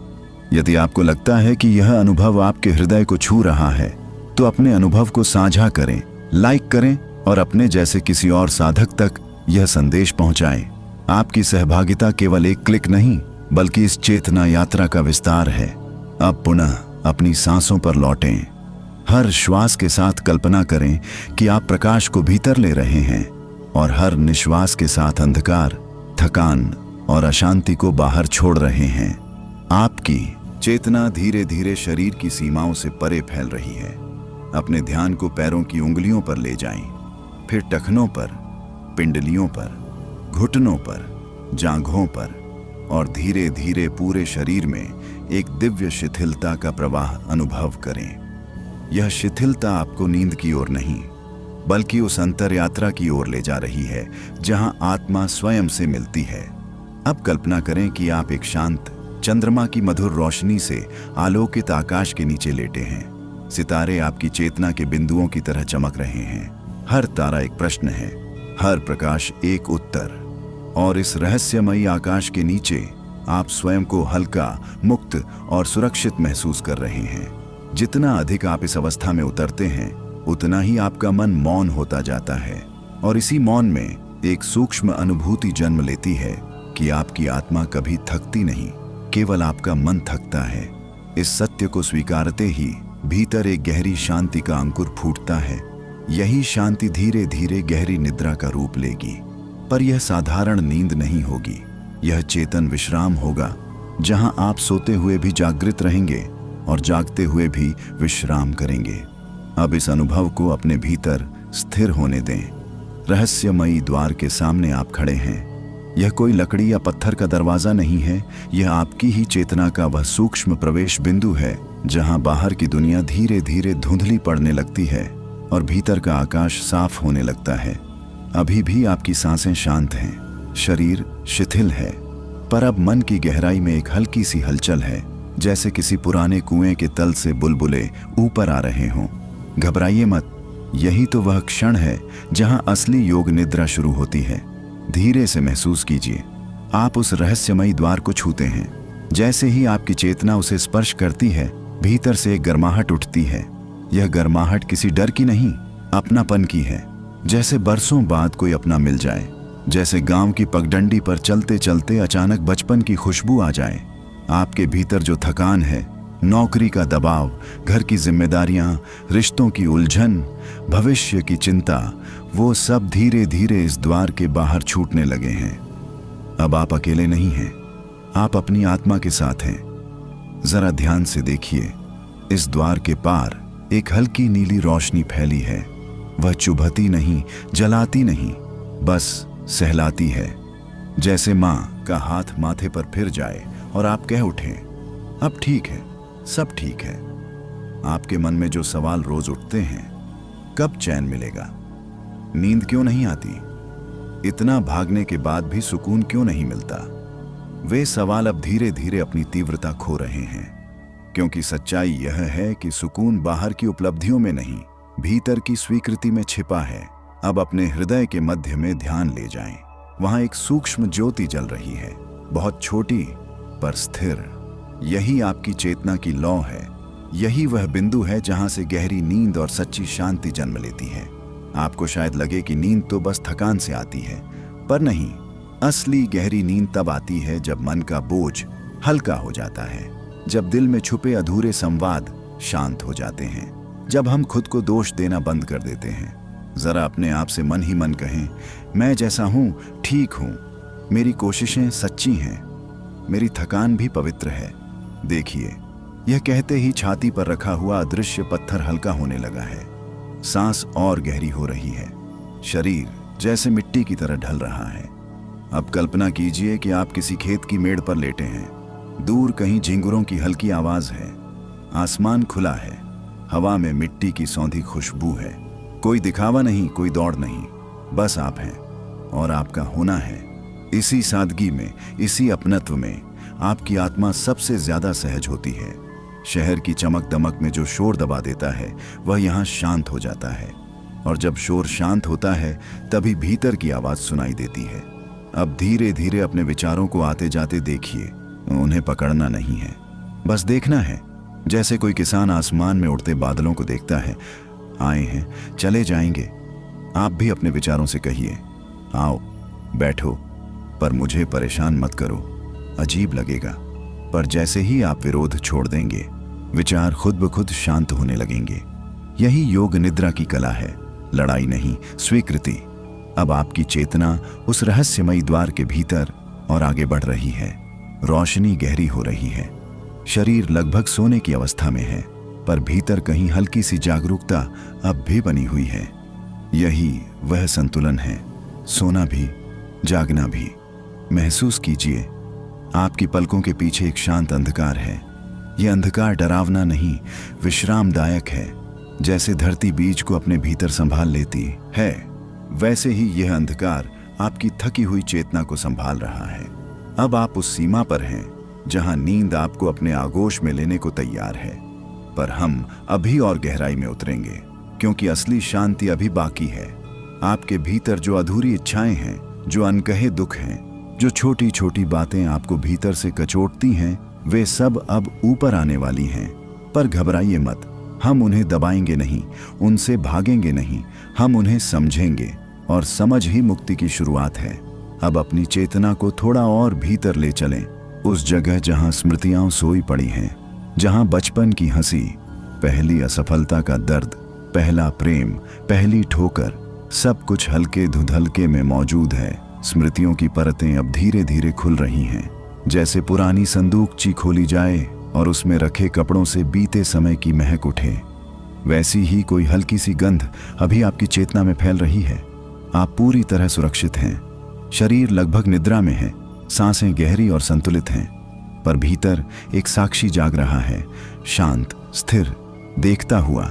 यदि आपको लगता है कि यह अनुभव आपके हृदय को छू रहा है, तो अपने अनुभव को साझा करें, लाइक करें और अपने जैसे किसी और साधक तक यह संदेश पहुंचाएं। आपकी सहभागिता केवल एक क्लिक नहीं, बल्कि इस चेतना यात्रा का विस्तार है। अब पुनः अपनी सांसों पर लौटें। हर श्वास के साथ कल्पना करें कि आप प्रकाश को भीतर ले रहे हैं और हर निश्वास के साथ अंधकार, थकान और अशांति को बाहर छोड़ रहे हैं। आपकी चेतना धीरे धीरे शरीर की सीमाओं से परे फैल रही है। अपने ध्यान को पैरों की उंगलियों पर ले जाएं, फिर टखनों पर, पिंडलियों पर, घुटनों पर, जांघों पर और धीरे धीरे पूरे शरीर में एक दिव्य शिथिलता का प्रवाह अनुभव करें। यह शिथिलता आपको नींद की ओर नहीं, बल्कि उस अंतर यात्रा की ओर ले जा रही है जहां आत्मा स्वयं से मिलती है। अब कल्पना करें कि आप एक शांत चंद्रमा की मधुर रोशनी से आलोकित आकाश के नीचे लेटे हैं। सितारे आपकी चेतना के बिंदुओं की तरह चमक रहे हैं। हर तारा एक प्रश्न है, हर प्रकाश एक उत्तर। और इस रहस्यमयी आकाश के नीचे आप स्वयं को हल्का, मुक्त और सुरक्षित महसूस कर रहे हैं। जितना अधिक आप इस अवस्था में उतरते हैं, उतना ही आपका मन मौन होता जाता है और इसी मौन में एक सूक्ष्म अनुभूति जन्म लेती है कि आपकी आत्मा कभी थकती नहीं, केवल आपका मन थकता है। इस सत्य को स्वीकारते ही भीतर एक गहरी शांति का अंकुर फूटता है। यही शांति धीरे धीरे गहरी निद्रा का रूप लेगी। पर यह साधारण नींद नहीं होगी, यह चेतन विश्राम होगा, जहां आप सोते हुए भी जागृत रहेंगे और जागते हुए भी विश्राम करेंगे। अब इस अनुभव को अपने भीतर स्थिर होने दें। रहस्यमयी द्वार के सामने आप खड़े हैं। यह कोई लकड़ी या पत्थर का दरवाजा नहीं है, यह आपकी ही चेतना का वह सूक्ष्म प्रवेश बिंदु है जहां बाहर की दुनिया धीरे धीरे धुंधली पड़ने लगती है और भीतर का आकाश साफ होने लगता है। अभी भी आपकी सांसें शांत हैं, शरीर शिथिल है, पर अब मन की गहराई में एक हल्की सी हलचल है, जैसे किसी पुराने कुएं के तल से बुलबुले ऊपर आ रहे हों। घबराइए मत, यही तो वह क्षण है जहां असली योग निद्रा शुरू होती है। धीरे से महसूस कीजिए, आप उस रहस्यमयी द्वार को छूते हैं। जैसे ही आपकी चेतना उसे स्पर्श करती है, भीतर से एक गर्माहट उठती है। यह गर्माहट किसी डर की नहीं, अपनापन की है। जैसे बरसों बाद कोई अपना मिल जाए, जैसे गांव की पगडंडी पर चलते चलते अचानक बचपन की खुशबू आ जाए। आपके भीतर जो थकान है, नौकरी का दबाव, घर की जिम्मेदारियां, रिश्तों की उलझन, भविष्य की चिंता, वो सब धीरे धीरे इस द्वार के बाहर छूटने लगे हैं। अब आप अकेले नहीं हैं, आप अपनी आत्मा के साथ हैं। जरा ध्यान से देखिए, इस द्वार के पार एक हल्की नीली रोशनी फैली है। वह चुभती नहीं, जलाती नहीं, बस सहलाती है। जैसे माँ का हाथ माथे पर फिर जाए और आप कह उठें, अब ठीक है, सब ठीक है। आपके मन में जो सवाल रोज उठते हैं, कब चैन मिलेगा, नींद क्यों नहीं आती, इतना भागने के बाद भी सुकून क्यों नहीं मिलता, वे सवाल अब धीरे धीरे अपनी तीव्रता खो रहे हैं। क्योंकि सच्चाई यह है कि सुकून बाहर की उपलब्धियों में नहीं, भीतर की स्वीकृति में छिपा है। अब अपने हृदय के मध्य में ध्यान ले जाएं। वहां एक सूक्ष्म ज्योति जल रही है, बहुत छोटी पर स्थिर। यही आपकी चेतना की लौ है। यही वह बिंदु है जहां से गहरी नींद और सच्ची शांति जन्म लेती है। आपको शायद लगे कि नींद तो बस थकान से आती है, पर नहीं। असली गहरी नींद तब आती है जब मन का बोझ हल्का हो जाता है, जब दिल में छुपे अधूरे संवाद शांत हो जाते हैं, जब हम खुद को दोष देना बंद कर देते हैं। जरा अपने आप से मन ही मन कहें, मैं जैसा हूं ठीक हूं, मेरी कोशिशें सच्ची हैं, मेरी थकान भी पवित्र है। देखिए, यह कहते ही छाती पर रखा हुआ अदृश्य पत्थर हल्का होने लगा है। सांस और गहरी हो रही है। शरीर जैसे मिट्टी की तरह ढल रहा है। अब कल्पना कीजिए कि आप किसी खेत की मेड़ पर लेटे हैं। दूर कहीं झिंगुरों की हल्की आवाज है। आसमान खुला है। हवा में मिट्टी की सौंधी खुशबू है। कोई दिखावा नहीं, कोई दौड़ नहीं, बस आप हैं और आपका होना है। इसी सादगी में, इसी अपनत्व में आपकी आत्मा सबसे ज्यादा सहज होती है। शहर की चमक दमक में जो शोर दबा देता है, वह यहाँ शांत हो जाता है। और जब शोर शांत होता है, तभी भीतर की आवाज सुनाई देती है। अब धीरे धीरे अपने विचारों को आते जाते देखिए। उन्हें पकड़ना नहीं है, बस देखना है। जैसे कोई किसान आसमान में उड़ते बादलों को देखता है। आए हैं, चले जाएंगे। आप भी अपने विचारों से कहिए, आओ, बैठो, पर मुझे परेशान मत करो, अजीब लगेगा। पर जैसे ही आप विरोध छोड़ देंगे, विचार खुद ब खुद शांत होने लगेंगे। यही योग निद्रा की कला है, लड़ाई नहीं, स्वीकृति। अब आपकी चेतना उस रहस्यमयी द्वार के भीतर और आगे बढ़ रही है। रोशनी गहरी हो रही है। शरीर लगभग सोने की अवस्था में है, पर भीतर कहीं हल्की सी जागरूकता अब भी बनी हुई है। यही वह संतुलन है, सोना भी, जागना भी। महसूस कीजिए, आपकी पलकों के पीछे एक शांत अंधकार है। यह अंधकार डरावना नहीं, विश्रामदायक है। जैसे धरती बीज को अपने भीतर संभाल लेती है, वैसे ही यह अंधकार आपकी थकी हुई चेतना को संभाल रहा है। अब आप उस सीमा पर हैं जहां नींद आपको अपने आगोश में लेने को तैयार है। पर हम अभी और गहराई में उतरेंगे, क्योंकि असली शांति अभी बाकी है। आपके भीतर जो अधूरी इच्छाएं हैं, जो अनकहे दुख हैं, जो छोटी छोटी बातें आपको भीतर से कचोटती हैं, वे सब अब ऊपर आने वाली हैं। पर घबराइए मत, हम उन्हें दबाएंगे नहीं, उनसे भागेंगे नहीं, हम उन्हें समझेंगे। और समझ ही मुक्ति की शुरुआत है। अब अपनी चेतना को थोड़ा और भीतर ले चलें, उस जगह जहां स्मृतियां सोई पड़ी हैं, जहां बचपन की हंसी, पहली असफलता का दर्द, पहला प्रेम, पहली ठोकर, सब कुछ हल्के धुंधलके में मौजूद है। स्मृतियों की परतें अब धीरे धीरे खुल रही हैं, जैसे पुरानी संदूकची खोली जाए और उसमें रखे कपड़ों से बीते समय की महक उठे। वैसी ही कोई हल्की सी गंध अभी आपकी चेतना में फैल रही है। आप पूरी तरह सुरक्षित हैं। शरीर लगभग निद्रा में है, सांसें गहरी और संतुलित हैं, पर भीतर एक साक्षी जाग रहा है, शांत, स्थिर, देखता हुआ।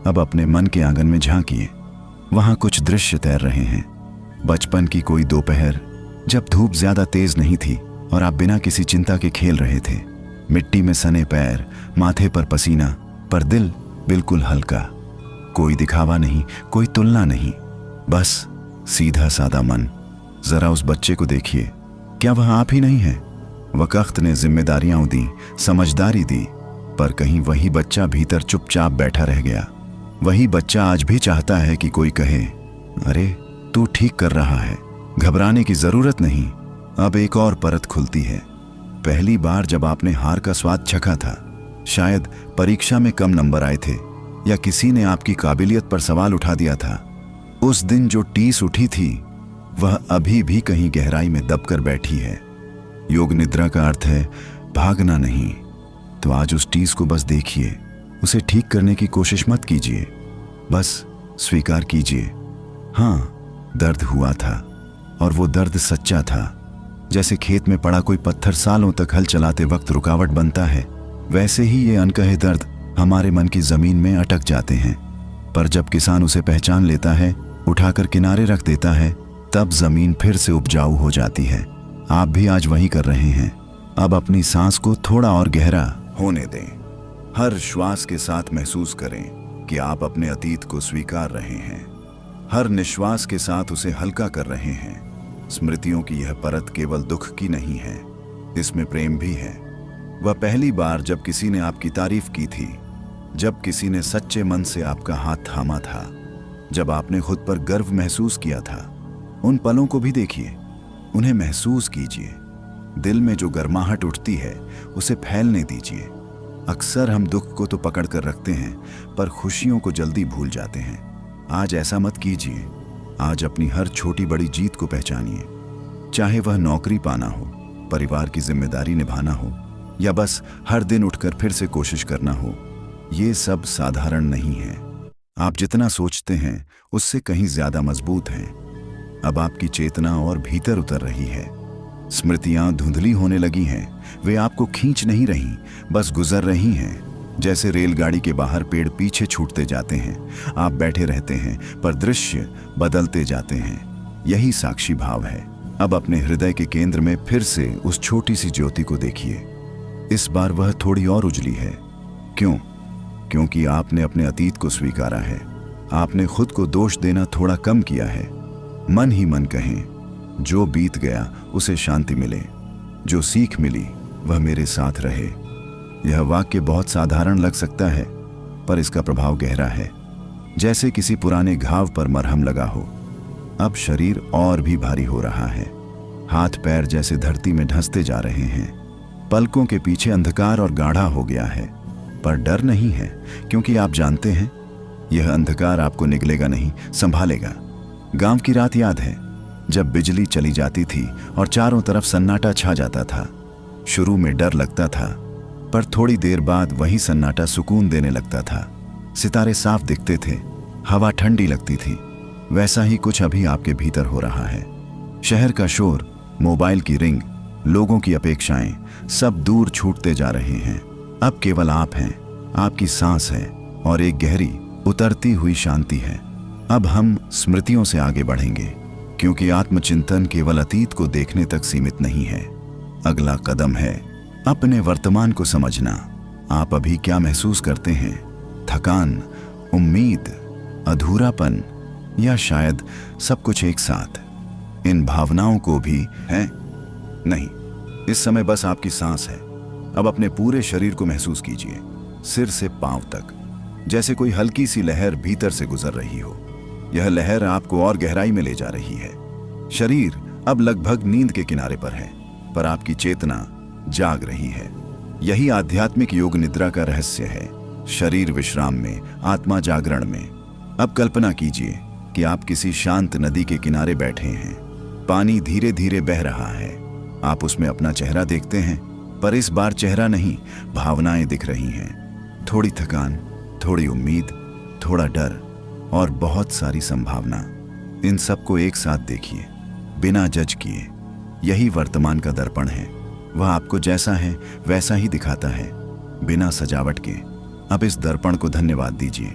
अब अपने मन के आंगन में झांकिए। वहां कुछ दृश्य तैर रहे हैं। बचपन की कोई दोपहर, जब धूप ज्यादा तेज नहीं थी और आप बिना किसी चिंता के खेल रहे थे। मिट्टी में सने पैर, माथे पर पसीना, पर दिल बिल्कुल हल्का। कोई दिखावा नहीं, कोई तुलना नहीं, बस सीधा सादा मन। जरा उस बच्चे को देखिए, क्या वह आप ही नहीं है? वक्त ने जिम्मेदारियां दी, समझदारी दी, पर कहीं वही बच्चा भीतर चुपचाप बैठा रह गया। वही बच्चा आज भी चाहता है कि कोई कहे, अरे तू ठीक कर रहा है, घबराने की जरूरत नहीं। अब एक और परत खुलती है। पहली बार जब आपने हार का स्वाद चखा था, शायद परीक्षा में कम नंबर आए थे या किसी ने आपकी काबिलियत पर सवाल उठा दिया था। उस दिन जो टीस उठी थी, वह अभी भी कहीं गहराई में दबकर बैठी है। योग निद्रा का अर्थ है भागना नहीं। तो आज उस टीस को बस देखिए, उसे ठीक करने की कोशिश मत कीजिए, बस स्वीकार कीजिए, हाँ दर्द हुआ था और वो दर्द सच्चा था, जैसे खेत में पड़ा कोई पत्थर सालों तक हल चलाते वक्त रुकावट बनता है, वैसे ही ये अनकहे दर्द हमारे मन की जमीन में अटक जाते हैं। पर जब किसान उसे पहचान लेता है, उठाकर किनारे रख देता है, तब जमीन फिर से उपजाऊ हो जाती है। आप भी आज वही कर रहे हैं। अब अपनी सांस को थोड़ा और गहरा होने दें। हर श्वास के साथ महसूस करें कि आप अपने अतीत को स्वीकार रहे हैं। हर निश्वास के साथ उसे हल्का कर रहे हैं। स्मृतियों की यह परत केवल दुख की नहीं है, इसमें प्रेम भी है। वह पहली बार जब किसी ने आपकी तारीफ की थी, जब किसी ने सच्चे मन से आपका हाथ थामा था, जब आपने खुद पर गर्व महसूस किया था, उन पलों को भी देखिए, उन्हें महसूस कीजिए। दिल में जो गर्माहट उठती है उसे फैलने दीजिए। अक्सर हम दुख को तो पकड़ कर रखते हैं, पर खुशियों को जल्दी भूल जाते हैं। आज ऐसा मत कीजिए। आज अपनी हर छोटी बड़ी जीत को पहचानिए, चाहे वह नौकरी पाना हो, परिवार की जिम्मेदारी निभाना हो, या बस हर दिन उठकर फिर से कोशिश करना हो। ये सब साधारण नहीं है। आप जितना सोचते हैं उससे कहीं ज्यादा मजबूत हैं। अब आपकी चेतना और भीतर उतर रही है। स्मृतियां धुंधली होने लगी हैं। वे आपको खींच नहीं रही, बस गुजर रही हैं। जैसे रेलगाड़ी के बाहर पेड़ पीछे छूटते जाते हैं, आप बैठे रहते हैं पर दृश्य बदलते जाते हैं। यही साक्षी भाव है। अब अपने हृदय के केंद्र में फिर से उस छोटी सी ज्योति को देखिए। इस बार वह थोड़ी और उजली है। क्यों? क्योंकि आपने अपने अतीत को स्वीकारा है। आपने खुद को दोष देना थोड़ा कम किया है। मन ही मन कहें, जो बीत गया उसे शांति मिले, जो सीख मिली वह मेरे साथ रहे। यह वाक्य बहुत साधारण लग सकता है, पर इसका प्रभाव गहरा है। जैसे किसी पुराने घाव पर मरहम लगा हो। अब शरीर और भी भारी हो रहा है। हाथ पैर जैसे धरती में धंसते जा रहे हैं। पलकों के पीछे अंधकार और गाढ़ा हो गया है, पर डर नहीं है, क्योंकि आप जानते हैं यह अंधकार आपको निगलेगा नहीं, संभालेगा। गांव की रात याद है, जब बिजली चली जाती थी और चारों तरफ सन्नाटा छा जाता था। शुरू में डर लगता था, पर थोड़ी देर बाद वही सन्नाटा सुकून देने लगता था। सितारे साफ दिखते थे, हवा ठंडी लगती थी। वैसा ही कुछ अभी आपके भीतर हो रहा है। शहर का शोर, मोबाइल की रिंग, लोगों की अपेक्षाएं, सब दूर छूटते जा रहे हैं। अब केवल आप हैं, आपकी सांस है और एक गहरी उतरती हुई शांति है। अब हम स्मृतियों से आगे बढ़ेंगे, क्योंकि आत्मचिंतन केवल अतीत को देखने तक सीमित नहीं है। अगला कदम है अपने वर्तमान को समझना। आप अभी क्या महसूस करते हैं? थकान, उम्मीद, अधूरापन, या शायद सब कुछ एक साथ? इन भावनाओं को भी है? नहीं, इस समय बस आपकी सांस है। अब अपने पूरे शरीर को महसूस कीजिए, सिर से पांव तक, जैसे कोई हल्की सी लहर भीतर से गुजर रही हो। यह लहर आपको और गहराई में ले जा रही है। शरीर अब लगभग नींद के किनारे पर है, पर आपकी चेतना जाग रही है। यही आध्यात्मिक योग निद्रा का रहस्य है। शरीर विश्राम में, आत्मा जागरण में। अब कल्पना कीजिए कि आप किसी शांत नदी के किनारे बैठे हैं। पानी धीरे धीरे बह रहा है। आप उसमें अपना चेहरा देखते हैं, पर इस बार चेहरा नहीं, भावनाएं दिख रही हैं। थोड़ी थकान, थोड़ी उम्मीद, थोड़ा डर और बहुत सारी संभावना। इन सबको एक साथ देखिए, बिना जज किए। यही वर्तमान का दर्पण है। वह आपको जैसा है वैसा ही दिखाता है, बिना सजावट के। अब इस दर्पण को धन्यवाद दीजिए,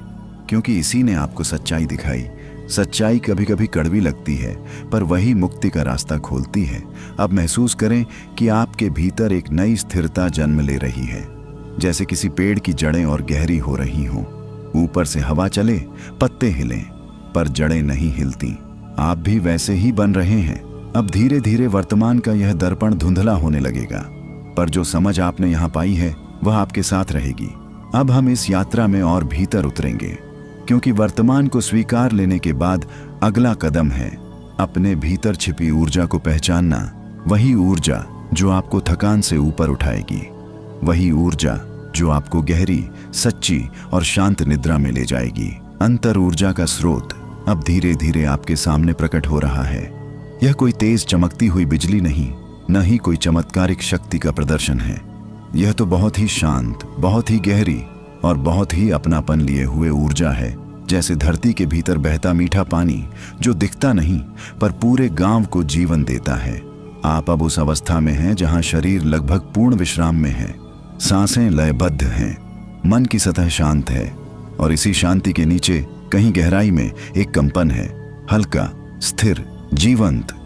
क्योंकि इसी ने आपको सच्चाई दिखाई। सच्चाई कभी कभी कड़वी लगती है, पर वही मुक्ति का रास्ता खोलती है। अब महसूस करें कि आपके भीतर एक नई स्थिरता जन्म ले रही है, जैसे किसी पेड़ की जड़ें और गहरी हो रही हों। ऊपर से हवा चले, पत्ते हिलें, पर जड़ें नहीं हिलती। आप भी वैसे ही बन रहे हैं। अब धीरे धीरे वर्तमान का यह दर्पण धुंधला होने लगेगा, पर जो समझ आपने यहाँ पाई है वह आपके साथ रहेगी। अब हम इस यात्रा में और भीतर उतरेंगे, क्योंकि वर्तमान को स्वीकार लेने के बाद अगला कदम है अपने भीतर छिपी ऊर्जा को पहचानना। वही ऊर्जा जो आपको थकान से ऊपर उठाएगी, वही ऊर्जा जो आपको गहरी, सच्ची और शांत निद्रा में ले जाएगी। अंतर ऊर्जा का स्रोत अब धीरे धीरे आपके सामने प्रकट हो रहा है। यह कोई तेज चमकती हुई बिजली नहीं, न ही कोई चमत्कारिक शक्ति का प्रदर्शन है। यह तो बहुत ही शांत, बहुत ही गहरी और बहुत ही अपनापन लिए हुए ऊर्जा है। जैसे धरती के भीतर बहता मीठा पानी, जो दिखता नहीं पर पूरे गांव को जीवन देता है। आप अब उस अवस्था में हैं जहां शरीर लगभग पूर्ण विश्राम में है, सांसें लयबद्ध हैं, मन की सतह शांत है और इसी शांति के नीचे कहीं गहराई में एक कंपन है, हल्का, स्थिर, जीवंत।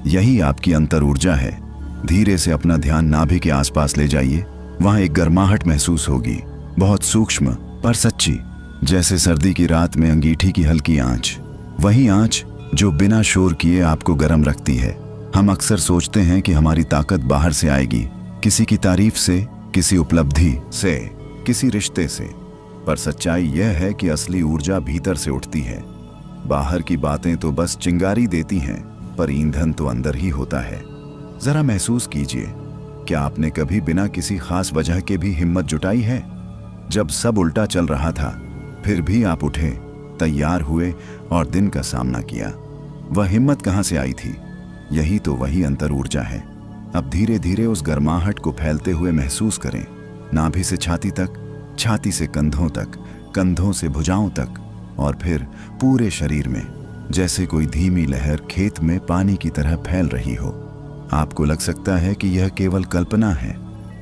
यही आपकी अंतर ऊर्जा है। धीरे से अपना ध्यान नाभि के आसपास ले जाइए। वहां एक गर्माहट महसूस होगी, बहुत सूक्ष्म पर सच्ची, जैसे सर्दी की रात में अंगीठी की हल्की आंच। वही आंच जो बिना शोर किए आपको गर्म रखती है। हम अक्सर सोचते हैं कि हमारी ताकत बाहर से आएगी, किसी की तारीफ से, किसी उपलब्धि से, किसी रिश्ते से। पर सच्चाई यह है कि असली ऊर्जा भीतर से उठती है। बाहर की बातें तो बस चिंगारी देती हैं, पर ईंधन तो अंदर ही होता है। जरा महसूस कीजिए, क्या आपने कभी बिना किसी खास वजह के भी हिम्मत जुटाई है? जब सब उल्टा चल रहा था, फिर भी आप उठे, तैयार हुए और दिन का सामना किया। वह हिम्मत कहाँ से आई थी? यही तो वही अंतर ऊर्जा है। अब धीरे धीरे उस गर्माहट को फैलते हुए महसूस करें, नाभि से छाती तक, छाती से कंधों तक, कंधों से भुजाओं तक और फिर पूरे शरीर में, जैसे कोई धीमी लहर खेत में पानी की तरह फैल रही हो। आपको लग सकता है कि यह केवल कल्पना है,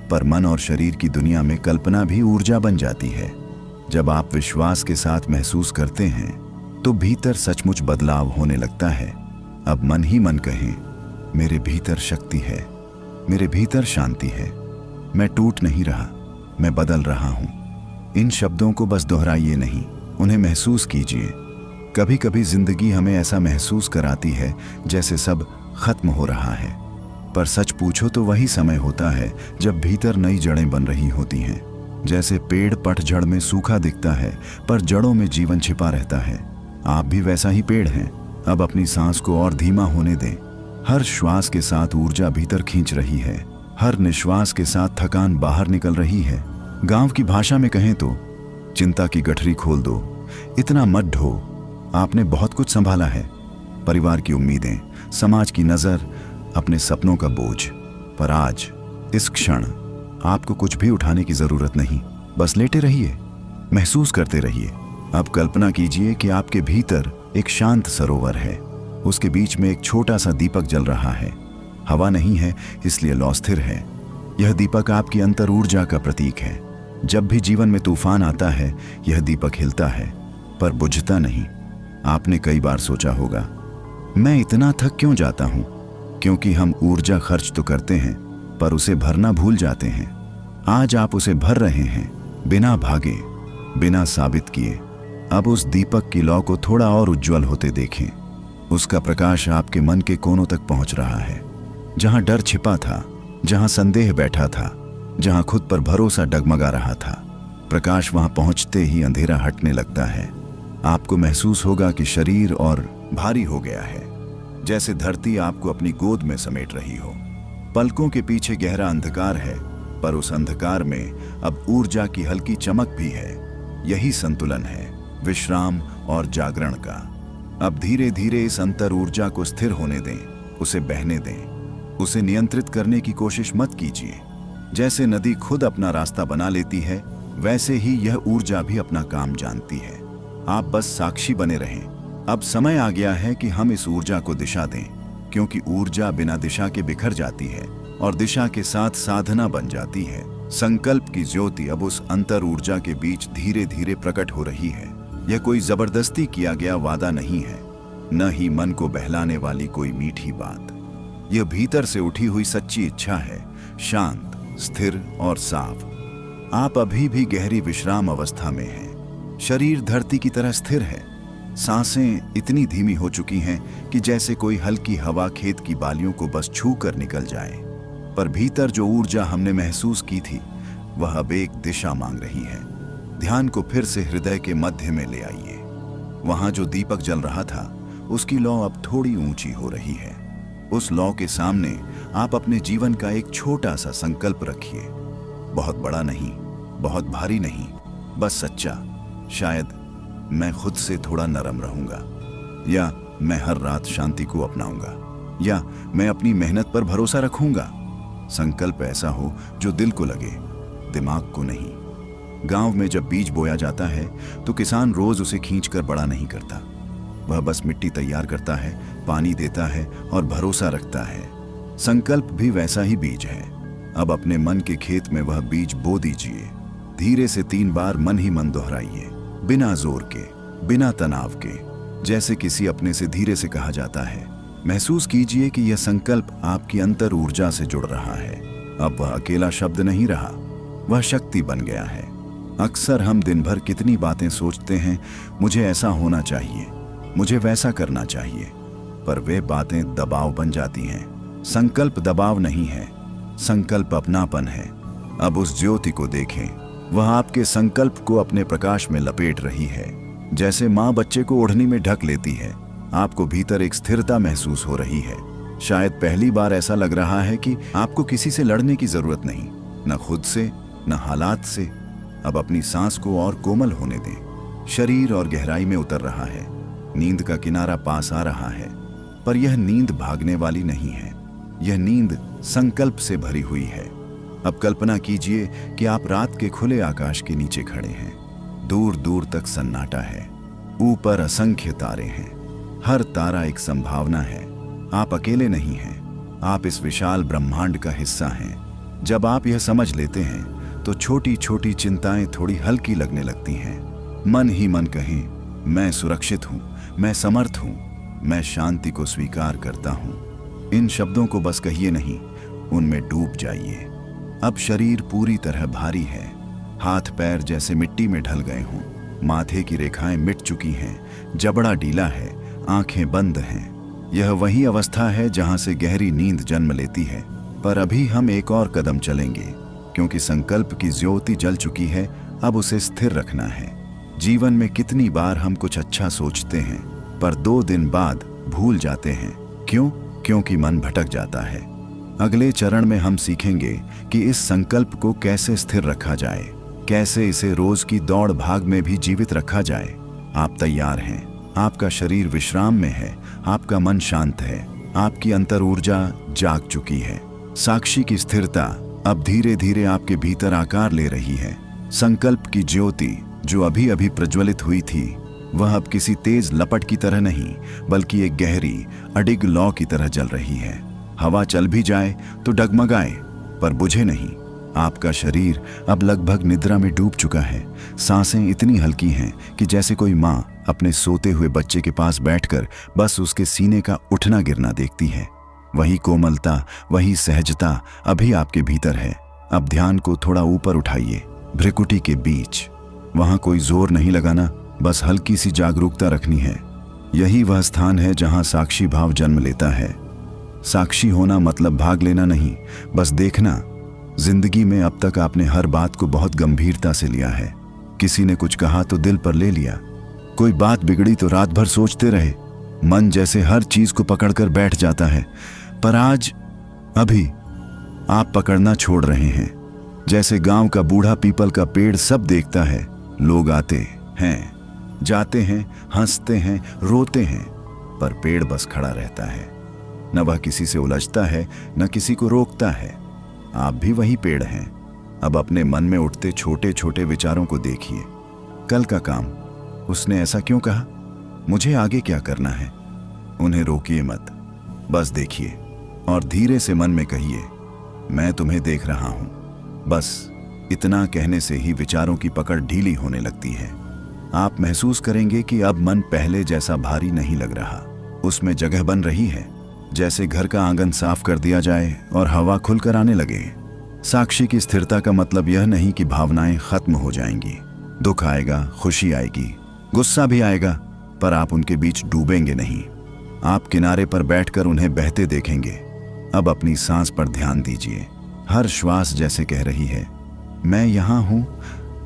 पर मन और शरीर की दुनिया में कल्पना भी ऊर्जा बन जाती है। जब आप विश्वास के साथ महसूस करते हैं तो भीतर सचमुच बदलाव होने लगता है। अब मन ही मन कहें, मेरे भीतर शक्ति है, मेरे भीतर शांति है, मैं टूट नहीं रहा, मैं बदल रहा हूं। इन शब्दों को बस दोहराइए नहीं, उन्हें महसूस कीजिए। कभी कभी जिंदगी हमें ऐसा महसूस कराती है जैसे सब खत्म हो रहा है, पर सच पूछो तो वही समय होता है जब भीतर नई जड़ें बन रही होती हैं। जैसे पेड़ पतझड़ में सूखा दिखता है, पर जड़ों में जीवन छिपा रहता है। आप भी वैसा ही पेड़ हैं। अब अपनी सांस को और धीमा होने दें। हर श्वास के साथ ऊर्जा भीतर खींच रही है, हर निश्वास के साथ थकान बाहर निकल रही है। गांव की भाषा में कहें तो चिंता की गठरी खोल दो, इतना मत ढो। आपने बहुत कुछ संभाला है, परिवार की उम्मीदें, समाज की नजर, अपने सपनों का बोझ। पर आज इस क्षण आपको कुछ भी उठाने की जरूरत नहीं, बस लेटे रहिए, महसूस करते रहिए। अब कल्पना कीजिए कि आपके भीतर एक शांत सरोवर है, उसके बीच में एक छोटा सा दीपक जल रहा है। हवा नहीं है, इसलिए लौ स्थिर है। यह दीपक आपकी अंतर ऊर्जा का प्रतीक है। जब भी जीवन में तूफान आता है, यह दीपक हिलता है, पर बुझता नहीं। आपने कई बार सोचा होगा, मैं इतना थक क्यों जाता हूं? क्योंकि हम ऊर्जा खर्च तो करते हैं, पर उसे भरना भूल जाते हैं। आज आप उसे भर रहे हैं, बिना भागे, बिना साबित किए। अब उस दीपक की लौ को थोड़ा और उज्जवल होते देखें। उसका प्रकाश आपके मन के कोनों तक पहुंच रहा है। जहां डर छिपा था, जहां संदेह बैठा था, जहां खुद पर भरोसा डगमगा रहा था, प्रकाश वहां पहुंचते ही अंधेरा हटने लगता है। आपको महसूस होगा कि शरीर और भारी हो गया है, जैसे धरती आपको अपनी गोद में समेट रही हो। पलकों के पीछे गहरा अंधकार है, पर उस अंधकार में अब ऊर्जा की हल्की चमक भी है। यही संतुलन है विश्राम और जागरण का। अब धीरे धीरे इस अंतर ऊर्जा को स्थिर होने दें, उसे बहने दें। उसे नियंत्रित करने की कोशिश मत कीजिए। जैसे नदी खुद अपना रास्ता बना लेती है, वैसे ही यह ऊर्जा भी अपना काम जानती है। आप बस साक्षी बने रहें। अब समय आ गया है कि हम इस ऊर्जा को दिशा दें, क्योंकि ऊर्जा बिना दिशा के बिखर जाती है और दिशा के साथ साधना बन जाती है। संकल्प की ज्योति अब उस अंतर ऊर्जा के बीच धीरे धीरे प्रकट हो रही है। यह कोई जबरदस्ती किया गया वादा नहीं है, न ही मन को बहलाने वाली कोई मीठी बात। यह भीतर से उठी हुई सच्ची इच्छा है, शांत, स्थिर और साफ। आप अभी भी गहरी विश्राम अवस्था में हैं। शरीर धरती की तरह स्थिर है। सांसें इतनी धीमी हो चुकी हैं कि जैसे कोई हल्की हवा खेत की बालियों को बस छू कर निकल जाए। पर भीतर जो ऊर्जा हमने महसूस की थी, वह अब एक दिशा मांग रही है। ध्यान को फिर से हृदय के मध्य में ले आइए। वहां जो दीपक जल रहा था, उसकी लौ अब थोड़ी ऊंची हो रही है। उस लौ के सामने आप अपने जीवन का एक छोटा सा संकल्प रखिए। बहुत बड़ा नहीं, बहुत भारी नहीं, बस सच्चा। शायद मैं खुद से थोड़ा नरम रहूंगा, या मैं हर रात शांति को अपनाऊंगा, या मैं अपनी मेहनत पर भरोसा रखूंगा। संकल्प ऐसा हो जो दिल को लगे, दिमाग को नहीं। गांव में जब बीज बोया जाता है तो किसान रोज उसे खींचकर बड़ा नहीं करता। वह बस मिट्टी तैयार करता है, पानी देता है और भरोसा रखता है। संकल्प भी वैसा ही बीज है। अब अपने मन के खेत में वह बीज बो दीजिए। धीरे से 3 बार मन ही मन दोहराइए, बिना जोर के, बिना तनाव के, जैसे किसी अपने से धीरे से कहा जाता है। महसूस कीजिए कि यह संकल्प आपकी अंतर ऊर्जा से जुड़ रहा है। अब वह अकेला शब्द नहीं रहा, वह शक्ति बन गया है। अक्सर हम दिन भर कितनी बातें सोचते हैं, मुझे ऐसा होना चाहिए, मुझे वैसा करना चाहिए, पर वे बातें दबाव बन जाती हैं। संकल्प दबाव नहीं है, संकल्प अपनापन है। अब उस ज्योति को देखें, वह आपके संकल्प को अपने प्रकाश में लपेट रही है। जैसे माँ बच्चे को ओढ़नी में ढक लेती है, आपको भीतर एक स्थिरता महसूस हो रही है। शायद पहली बार ऐसा लग रहा है कि आपको किसी से लड़ने की जरूरत नहीं, न खुद से, न हालात से। अब अपनी सांस को और कोमल होने दें। शरीर और गहराई में उतर रहा है, नींद का किनारा पास आ रहा है। पर यह नींद भागने वाली नहीं है, यह नींद संकल्प से भरी हुई है। अब कल्पना कीजिए कि आप रात के खुले आकाश के नीचे खड़े हैं। दूर दूर तक सन्नाटा है, ऊपर असंख्य तारे हैं, हर तारा एक संभावना है। आप अकेले नहीं हैं, आप इस विशाल ब्रह्मांड का हिस्सा हैं। जब आप यह समझ लेते हैं तो छोटी छोटी चिंताएं थोड़ी हल्की लगने लगती हैं। मन ही मन कहें, मैं सुरक्षित हूं, मैं समर्थ हूं, मैं शांति को स्वीकार करता हूं। इन शब्दों को बस कहिए नहीं, उनमें डूब जाइए। अब शरीर पूरी तरह भारी है, हाथ पैर जैसे मिट्टी में ढल गए हों, माथे की रेखाएं मिट चुकी हैं, जबड़ा ढीला है, आंखें बंद हैं। यह वही अवस्था है जहां से गहरी नींद जन्म लेती है। पर अभी हम एक और कदम चलेंगे, क्योंकि संकल्प की ज्योति जल चुकी है। अब उसे स्थिर रखना है। जीवन में कितनी बार हम कुछ अच्छा सोचते हैं, पर 2 दिन बाद भूल जाते हैं। क्यों? क्योंकि मन भटक जाता है। अगले चरण में हम सीखेंगे कि इस संकल्प को कैसे स्थिर रखा जाए, कैसे इसे रोज की दौड़ भाग में भी जीवित रखा जाए। आप तैयार हैं, आपका शरीर विश्राम में है, आपका मन शांत है, आपकी अंतर ऊर्जा जाग चुकी है। साक्षी की स्थिरता अब धीरे धीरे आपके भीतर आकार ले रही है। संकल्प की ज्योति जो अभी अभी प्रज्वलित हुई थी, वह अब किसी तेज लपट की तरह नहीं, बल्कि एक गहरी अडिग लौ की तरह जल रही है। हवा चल भी जाए तो डगमगाए, पर बुझे नहीं। आपका शरीर अब लगभग निद्रा में डूब चुका है। सांसें इतनी हल्की हैं कि जैसे कोई माँ अपने सोते हुए बच्चे के पास बैठकर बस उसके सीने का उठना गिरना देखती है। वही कोमलता, वही सहजता अभी आपके भीतर है। अब ध्यान को थोड़ा ऊपर उठाइए, भ्रिकुटी के बीच। वहां कोई जोर नहीं लगाना, बस हल्की सी जागरूकता रखनी है। यही वह स्थान है जहां साक्षी भाव जन्म लेता है। साक्षी होना मतलब भाग लेना नहीं, बस देखना। जिंदगी में अब तक आपने हर बात को बहुत गंभीरता से लिया है। किसी ने कुछ कहा तो दिल पर ले लिया, कोई बात बिगड़ी तो रात भर सोचते रहे। मन जैसे हर चीज को पकड़कर बैठ जाता है। पर आज, अभी आप पकड़ना छोड़ रहे हैं। जैसे गांव का बूढ़ा पीपल का पेड़ सब देखता है। लोग आते हैं, जाते हैं, हंसते हैं, रोते हैं, पर पेड़ बस खड़ा रहता है। न वह किसी से उलझता है, न किसी को रोकता है। आप भी वही पेड़ हैं। अब अपने मन में उठते छोटे छोटे विचारों को देखिए। कल का काम, उसने ऐसा क्यों कहा, मुझे आगे क्या करना है। उन्हें रोकिए मत, बस देखिए और धीरे से मन में कहिए, मैं तुम्हें देख रहा हूं। बस इतना कहने से ही विचारों की पकड़ ढीली होने लगती है। आप महसूस करेंगे कि अब मन पहले जैसा भारी नहीं लग रहा, उसमें जगह बन रही है। जैसे घर का आंगन साफ कर दिया जाए और हवा खुलकर आने लगे। साक्षी की स्थिरता का मतलब यह नहीं कि भावनाएं खत्म हो जाएंगी। दुख आएगा, खुशी आएगी, गुस्सा भी आएगा, पर आप उनके बीच डूबेंगे नहीं। आप किनारे पर बैठकर उन्हें बहते देखेंगे। अब अपनी सांस पर ध्यान दीजिए। हर श्वास जैसे कह रही है, मैं यहां हूं।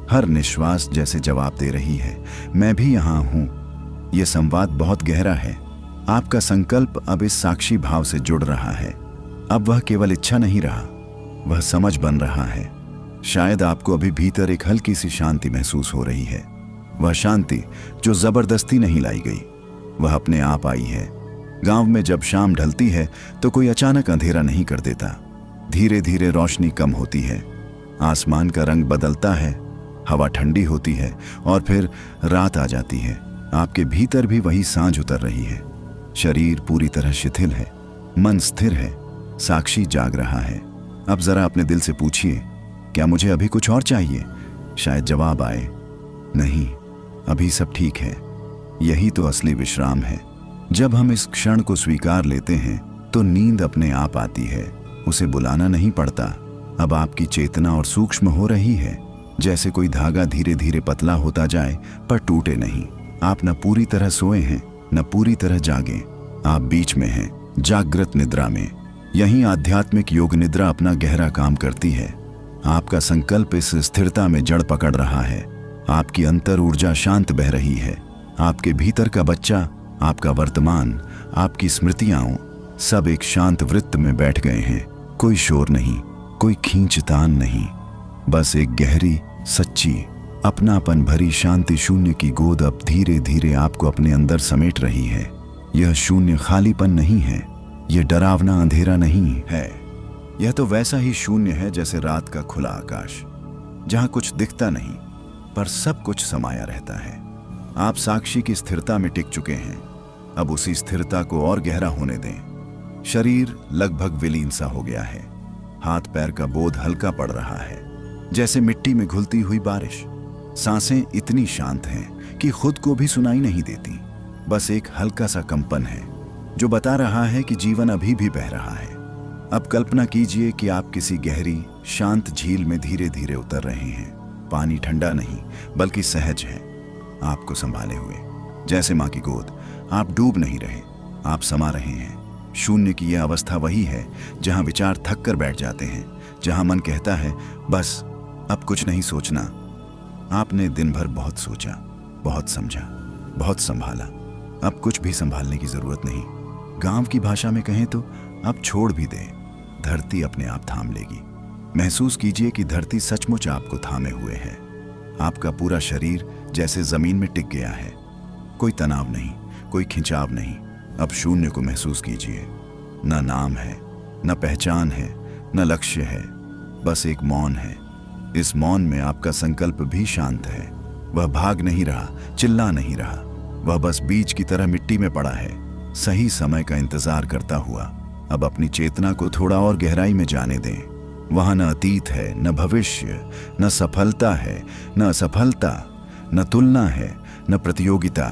हर निश्वास जैसे जवाब दे रही है, मैं भी यहां हूं। यह संवाद बहुत गहरा है। आपका संकल्प अब इस साक्षी भाव से जुड़ रहा है। अब वह केवल इच्छा नहीं रहा, वह समझ बन रहा है। शायद आपको अभी भीतर एक हल्की सी शांति महसूस हो रही है। वह शांति जो जबरदस्ती नहीं लाई गई, वह अपने आप आई है। गांव में जब शाम ढलती है तो कोई अचानक अंधेरा नहीं कर देता। धीरे धीरे रोशनी कम होती है, आसमान का रंग बदलता है, हवा ठंडी होती है और फिर रात आ जाती है। आपके भीतर भी वही सांझ उतर रही है। शरीर पूरी तरह शिथिल है, मन स्थिर है, साक्षी जाग रहा है। अब जरा अपने दिल से पूछिए, क्या मुझे अभी कुछ और चाहिए? शायद जवाब आए, नहीं, अभी सब ठीक है। यही तो असली विश्राम है। जब हम इस क्षण को स्वीकार लेते हैं तो नींद अपने आप आती है, उसे बुलाना नहीं पड़ता। अब आपकी चेतना और सूक्ष्म हो रही है, जैसे कोई धागा धीरे धीरे पतला होता जाए पर टूटे नहीं। आप न पूरी तरह सोए हैं न पूरी तरह जागे, आप बीच में हैं, जागृत निद्रा में। यही आध्यात्मिक योग निद्रा अपना गहरा काम करती है। आपका संकल्प इस स्थिरता में जड़ पकड़ रहा है, आपकी अंतर ऊर्जा शांत बह रही है। आपके भीतर का बच्चा, आपका वर्तमान, आपकी स्मृतियां सब एक शांत वृत्त में बैठ गए हैं। कोई शोर नहीं, कोई खींचतान नहीं, बस एक गहरी, सच्ची, अपनापन भरी शांति शून्य की गोद अब धीरे धीरे आपको अपने अंदर समेट रही है। यह शून्य खालीपन नहीं है, यह डरावना अंधेरा नहीं है। यह तो वैसा ही शून्य है जैसे रात का खुला आकाश, जहां कुछ दिखता नहीं पर सब कुछ समाया रहता है। आप साक्षी की स्थिरता में टिक चुके हैं, अब उसी स्थिरता को और गहरा होने दें। शरीर लगभग विलीन सा हो गया है, हाथ पैर का बोध हल्का पड़ रहा है, जैसे मिट्टी में घुलती हुई बारिश। सांसें इतनी शांत हैं कि खुद को भी सुनाई नहीं देती, बस एक हल्का सा कंपन है जो बता रहा है कि जीवन अभी भी बह रहा है। अब कल्पना कीजिए कि आप किसी गहरी, शांत झील में धीरे धीरे उतर रहे हैं। पानी ठंडा नहीं बल्कि सहज है, आपको संभाले हुए, जैसे माँ की गोद। आप डूब नहीं रहे, आप समा रहे हैं। शून्य की यह अवस्था वही है जहाँ विचार थक कर बैठ जाते हैं, जहाँ मन कहता है बस अब कुछ नहीं सोचना। आपने दिन भर बहुत सोचा, बहुत समझा, बहुत संभाला, अब कुछ भी संभालने की जरूरत नहीं। गांव की भाषा में कहें तो अब छोड़ भी दे, धरती अपने आप थाम लेगी। महसूस कीजिए कि धरती सचमुच आपको थामे हुए है। आपका पूरा शरीर जैसे जमीन में टिक गया है, कोई तनाव नहीं, कोई खिंचाव नहीं। अब शून्य को महसूस कीजिए। न नाम है, न पहचान है, न लक्ष्य है, बस एक मौन है। इस मौन में आपका संकल्प भी शांत है। वह भाग नहीं रहा, चिल्ला नहीं रहा, वह बस बीज की तरह मिट्टी में पड़ा है, सही समय का इंतजार करता हुआ। अब अपनी चेतना को थोड़ा और गहराई में जाने दें। वहां न अतीत है, न भविष्य, न सफलता है, न असफलता, न तुलना है, न प्रतियोगिता।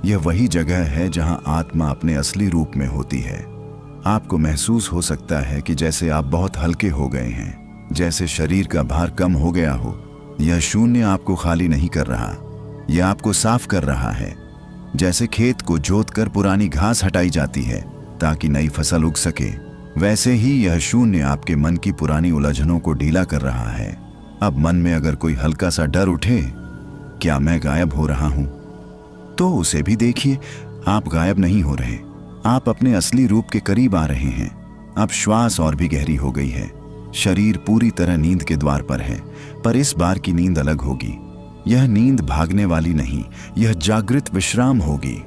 यह वही जगह है जहां आत्मा अपने असली रूप में होती है। आपको महसूस हो सकता है कि जैसे आप बहुत हल्के हो गए हैं, जैसे शरीर का भार कम हो गया हो। यह शून्य आपको खाली नहीं कर रहा, यह आपको साफ कर रहा है। जैसे खेत को जोतकर पुरानी घास हटाई जाती है ताकि नई फसल उग सके, वैसे ही यह शून्य आपके मन की पुरानी उलझनों को ढीला कर रहा है। अब मन में अगर कोई हल्का सा डर उठे, क्या मैं गायब हो रहा हूं, तो उसे भी देखिए, आप गायब नहीं हो रहे, आप अपने असली रूप के करीब आ रहे हैं। अब श्वास और भी गहरी हो गई है, शरीर पूरी तरह नींद के द्वार पर है, पर इस बार की नींद अलग होगी। यह नींद भागने वाली नहीं, यह जागृत विश्राम होगी।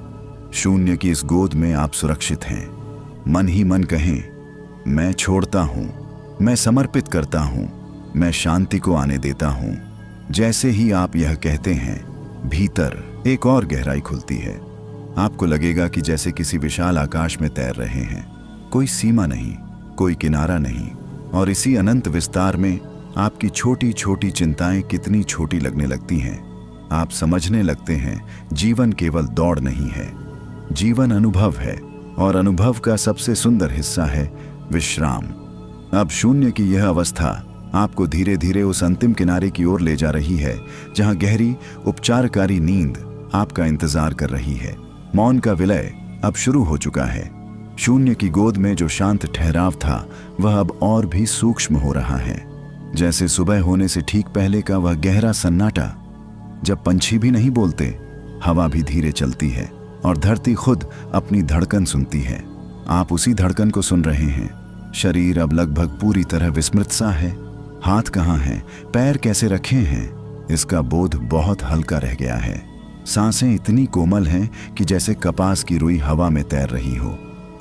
शून्य की इस गोद में आप सुरक्षित हैं। मन ही मन कहें, मैं छोड़ता हूं, मैं समर्पित करता हूं, मैं शांति को आने देता हूं। जैसे ही आप यह कहते हैं, भीतर एक और गहराई खुलती है। आपको लगेगा कि जैसे किसी विशाल आकाश में तैर रहे हैं, कोई सीमा नहीं, कोई किनारा नहीं, और इसी अनंत विस्तार में आपकी छोटी छोटी चिंताएं कितनी छोटी लगने लगती हैं। आप समझने लगते हैं जीवन केवल दौड़ नहीं है, जीवन अनुभव है, और अनुभव का सबसे सुंदर हिस्सा है विश्राम। अब शून्य की यह अवस्था आपको धीरे धीरे उस अंतिम किनारे की ओर ले जा रही है जहां गहरी उपचारकारी नींद आपका इंतजार कर रही है। मौन का विलय अब शुरू हो चुका है। शून्य की गोद में जो शांत ठहराव था वह अब और भी सूक्ष्म हो रहा है, जैसे सुबह होने से ठीक पहले का वह गहरा सन्नाटा, जब पंछी भी नहीं बोलते, हवा भी धीरे चलती है और धरती खुद अपनी धड़कन सुनती है। आप उसी धड़कन को सुन रहे हैं। शरीर अब लगभग पूरी तरह विस्मृत सा है। हाथ कहाँ हैं, पैर कैसे रखे हैं, इसका बोध बहुत हल्का रह गया है। सांसें इतनी कोमल हैं कि जैसे कपास की रुई हवा में तैर रही हो।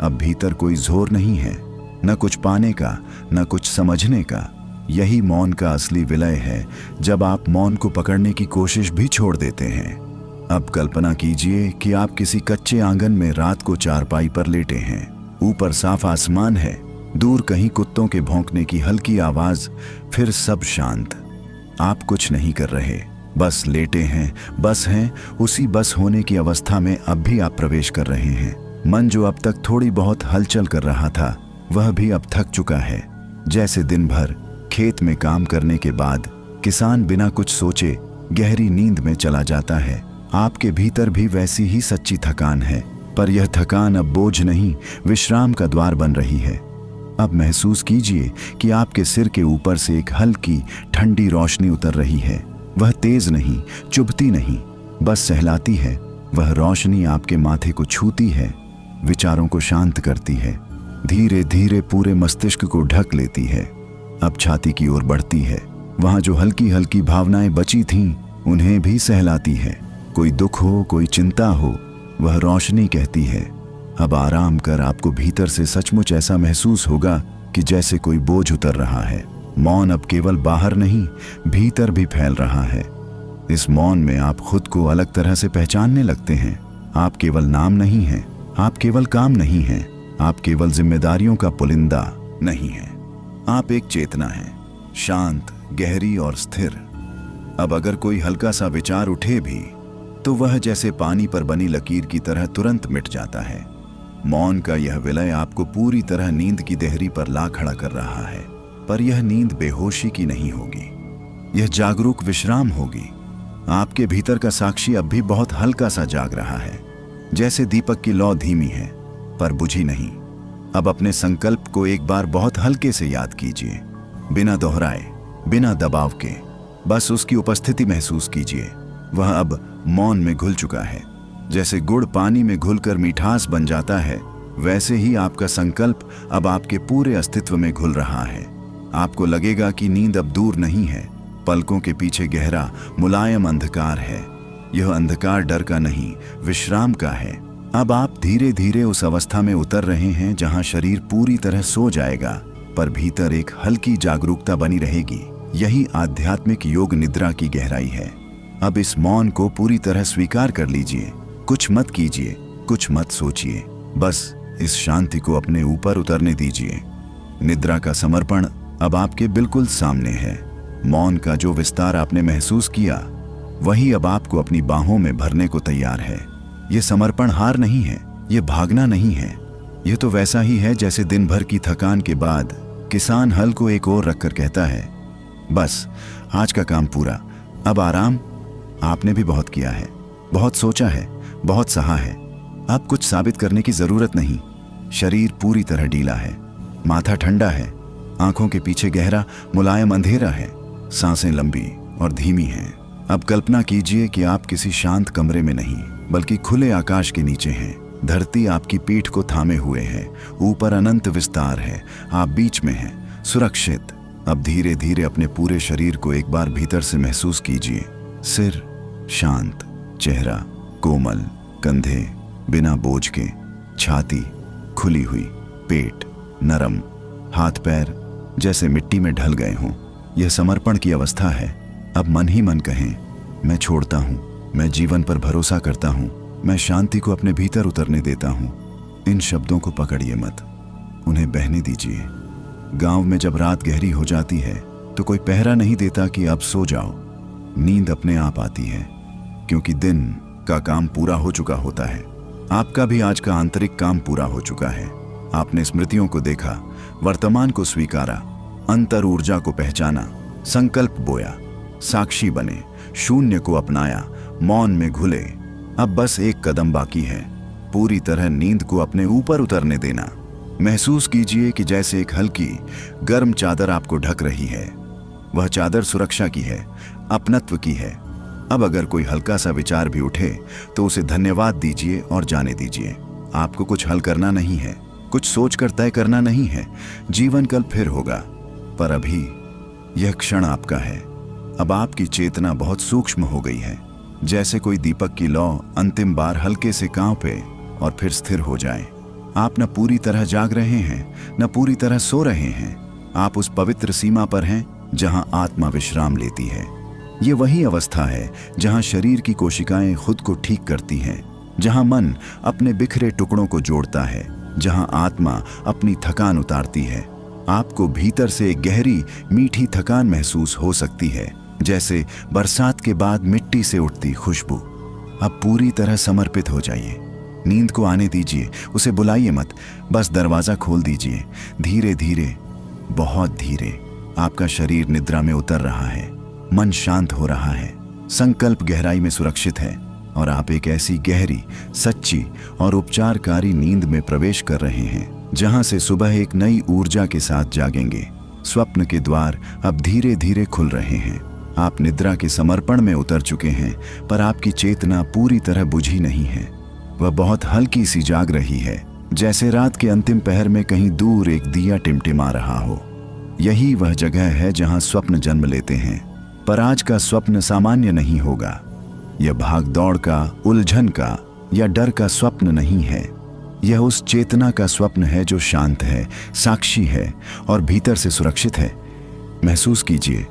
अब भीतर कोई जोर नहीं है, न कुछ पाने का, न कुछ समझने का। यही मौन का असली विलय है, जब आप मौन को पकड़ने की कोशिश भी छोड़ देते हैं। अब कल्पना कीजिए कि आप किसी कच्चे आंगन में रात को चारपाई पर लेटे हैं। ऊपर साफ आसमान है, दूर कहीं कुत्तों के भौंकने की हल्की आवाज, फिर सब शांत। आप कुछ नहीं कर रहे, बस लेटे हैं, बस हैं। उसी बस होने की अवस्था में अब भी आप प्रवेश कर रहे हैं। मन जो अब तक थोड़ी बहुत हलचल कर रहा था, वह भी अब थक चुका है। जैसे दिन भर खेत में काम करने के बाद किसान बिना कुछ सोचे गहरी नींद में चला जाता है, आपके भीतर भी वैसी ही सच्ची थकान है। पर यह थकान अब बोझ नहीं, विश्राम का द्वार बन रही है। अब महसूस कीजिए कि आपके सिर के ऊपर से एक हल्की ठंडी रोशनी उतर रही है। वह तेज नहीं, चुभती नहीं, बस सहलाती है। वह रोशनी आपके माथे को छूती है, विचारों को शांत करती है, धीरे धीरे पूरे मस्तिष्क को ढक लेती है। अब छाती की ओर बढ़ती है, वहां जो हल्की हल्की भावनाएं बची थीं, उन्हें भी सहलाती है। कोई दुख हो, कोई चिंता हो, वह रोशनी कहती है अब आराम कर। आपको भीतर से सचमुच ऐसा महसूस होगा कि जैसे कोई बोझ उतर रहा है। मौन अब केवल बाहर नहीं, भीतर भी फैल रहा है। इस मौन में आप खुद को अलग तरह से पहचानने लगते हैं। आप केवल नाम नहीं हैं, आप केवल काम नहीं हैं, आप केवल जिम्मेदारियों का पुलिंदा नहीं हैं। आप एक चेतना हैं, शांत, गहरी और स्थिर। अब अगर कोई हल्का सा विचार उठे भी, तो वह जैसे पानी पर बनी लकीर की तरह तुरंत मिट जाता है। मौन का यह विलय आपको पूरी तरह नींद की देहरी पर ला खड़ा कर रहा है। पर यह नींद बेहोशी की नहीं होगी, यह जागरूक विश्राम होगी। आपके भीतर का साक्षी अब भी बहुत हल्का सा जाग रहा है, जैसे दीपक की लौ धीमी है पर बुझी नहीं। अब अपने संकल्प को एक बार बहुत हल्के से याद कीजिए, बिना दोहराए, बिना दबाव के। बस उसकी उपस्थिति महसूस कीजिए। वह अब मौन में घुल चुका है। जैसे गुड़ पानी में घुलकर मिठास बन जाता है, वैसे ही आपका संकल्प अब आपके पूरे अस्तित्व में घुल रहा है। आपको लगेगा कि नींद अब दूर नहीं है, पलकों के पीछे गहरा मुलायम अंधकार है। यह अंधकार डर का नहीं, विश्राम का है। अब आप धीरे धीरे उस अवस्था में उतर रहे हैं जहां शरीर पूरी तरह सो जाएगा, पर भीतर एक हल्की जागरूकता बनी रहेगी। यही आध्यात्मिक योग निद्रा की गहराई है। अब इस मौन को पूरी तरह स्वीकार कर लीजिए। कुछ मत कीजिए, कुछ मत सोचिए, बस इस शांति को अपने ऊपर उतरने दीजिए। निद्रा का समर्पण अब आपके बिल्कुल सामने है। मौन का जो विस्तार आपने महसूस किया, वही अब आपको अपनी बाहों में भरने को तैयार है। यह समर्पण हार नहीं है, यह भागना नहीं है। यह तो वैसा ही है जैसे दिन भर की थकान के बाद किसान हल को एक ओर रखकर कहता है, बस आज का काम पूरा, अब आराम। आपने भी बहुत किया है, बहुत सोचा है, बहुत सहा है। अब कुछ साबित करने की जरूरत नहीं। शरीर पूरी तरह ढीला है, माथा ठंडा है, आंखों के पीछे गहरा मुलायम अंधेरा है, सांसें लंबी और धीमी हैं। अब कल्पना कीजिए कि आप किसी शांत कमरे में नहीं, बल्कि खुले आकाश के नीचे हैं। धरती आपकी पीठ को थामे हुए है, ऊपर अनंत विस्तार है, आप बीच में हैं, सुरक्षित। अब धीरे धीरे अपने पूरे शरीर को एक बार भीतर से महसूस कीजिए। सिर शांत, चेहरा कोमल, कंधे बिना बोझ के, छाती खुली हुई, पेट नरम, हाथ पैर जैसे मिट्टी में ढल गए हों। यह समर्पण की अवस्था है। अब मन ही मन कहें, मैं छोड़ता हूं, मैं जीवन पर भरोसा करता हूं, मैं शांति को अपने भीतर उतरने देता हूं। इन शब्दों को पकड़िए मत, उन्हें बहने दीजिए। गांव में जब रात गहरी हो जाती है तो कोई पहरा नहीं देता कि अब सो जाओ। नींद अपने आप आती है, क्योंकि दिन का काम पूरा हो चुका होता है। आपका भी आज का आंतरिक काम पूरा हो चुका है। आपने स्मृतियों को देखा, वर्तमान को स्वीकारा, अंतर ऊर्जा को पहचाना, संकल्प बोया, साक्षी बने, शून्य को अपनाया, मौन में घुले। अब बस एक कदम बाकी है, पूरी तरह नींद को अपने ऊपर उतरने देना। महसूस कीजिए कि जैसे एक हल्की गर्म चादर आपको ढक रही है। वह चादर सुरक्षा की है, अपनत्व की है। अब अगर कोई हल्का सा विचार भी उठे तो उसे धन्यवाद दीजिए और जाने दीजिए। आपको कुछ हल करना नहीं है, कुछ सोचकर तय करना नहीं है। जीवन कल फिर होगा, पर अभी यह क्षण आपका है। अब आपकी चेतना बहुत सूक्ष्म हो गई है, जैसे कोई दीपक की लौ अंतिम बार हल्के से कांपे और फिर स्थिर हो जाए। आप न पूरी तरह जाग रहे हैं, न पूरी तरह सो रहे हैं। आप उस पवित्र सीमा पर हैं जहां आत्मा विश्राम लेती है। ये वही अवस्था है जहां शरीर की कोशिकाएं खुद को ठीक करती हैं, जहां मन अपने बिखरे टुकड़ों को जोड़ता है जहां आत्मा अपनी थकान उतारती है। आपको भीतर से एक गहरी मीठी थकान महसूस हो सकती है, जैसे बरसात के बाद मिट्टी से उठती खुशबू। अब पूरी तरह समर्पित हो जाइए। नींद को आने दीजिए, उसे बुलाइए मत, बस दरवाजा खोल दीजिए। धीरे धीरे, बहुत धीरे आपका शरीर निद्रा में उतर रहा है, मन शांत हो रहा है, संकल्प गहराई में सुरक्षित है और आप एक ऐसी गहरी, सच्ची और उपचारकारी नींद में प्रवेश कर रहे हैं जहां से सुबह एक नई ऊर्जा के साथ जागेंगे। स्वप्न के द्वार अब धीरे धीरे खुल रहे हैं। आप निद्रा के समर्पण में उतर चुके हैं, पर आपकी चेतना पूरी तरह बुझी नहीं है। वह बहुत हल्की सी जाग रही है, जैसे रात के अंतिम पहर में कहीं दूर एक दिया टिमटिमा रहा हो। यही वह जगह है जहां स्वप्न जन्म लेते हैं। पर आज का स्वप्न सामान्य नहीं होगा। यह भाग दौड़ का, उलझन का या डर का स्वप्न नहीं है। यह उस चेतना का स्वप्न है जो शांत है, साक्षी है और भीतर से सुरक्षित है। महसूस कीजिए,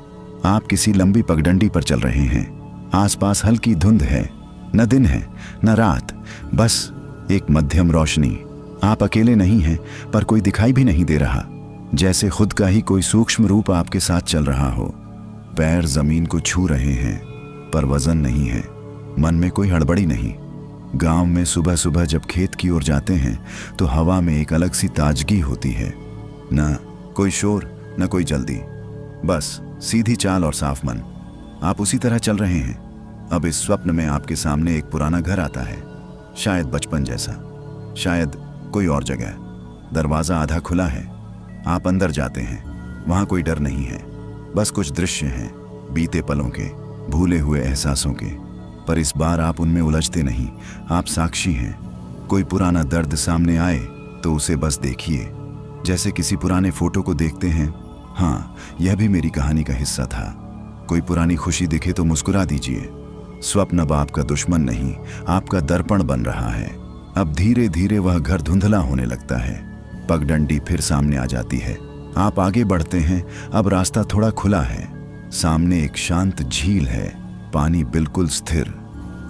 आप किसी लंबी पगडंडी पर चल रहे हैं। आसपास हल्की धुंध है, न दिन है न रात, बस एक मध्यम रोशनी। आप अकेले नहीं हैं, पर कोई दिखाई भी नहीं दे रहा, जैसे खुद का ही कोई सूक्ष्म रूप आपके साथ चल रहा हो। पैर जमीन को छू रहे हैं, पर वजन नहीं है। मन में कोई हड़बड़ी नहीं। गांव में सुबह सुबह जब खेत की ओर जाते हैं तो हवा में एक अलग सी ताजगी होती है। न कोई शोर, न कोई जल्दी, बस सीधी चाल और साफ मन। आप उसी तरह चल रहे हैं। अब इस स्वप्न में आपके सामने एक पुराना घर आता है, शायद बचपन जैसा, शायद कोई और जगह। दरवाजा आधा खुला है। आप अंदर जाते हैं। वहां कोई डर नहीं है, बस कुछ दृश्य हैं, बीते पलों के, भूले हुए एहसासों के। पर इस बार आप उनमें उलझते नहीं, आप साक्षी हैं। कोई पुराना दर्द सामने आए तो उसे बस देखिए, जैसे किसी पुराने फोटो को देखते हैं। हाँ, यह भी मेरी कहानी का हिस्सा था। कोई पुरानी खुशी दिखे तो मुस्कुरा दीजिए। स्वप्न अब आपका दुश्मन नहीं, आपका दर्पण बन रहा है। अब धीरे धीरे वह घर धुंधला होने लगता है। पगडंडी फिर सामने आ जाती है। आप आगे बढ़ते हैं। अब रास्ता थोड़ा खुला है। सामने एक शांत झील है, पानी बिल्कुल स्थिर,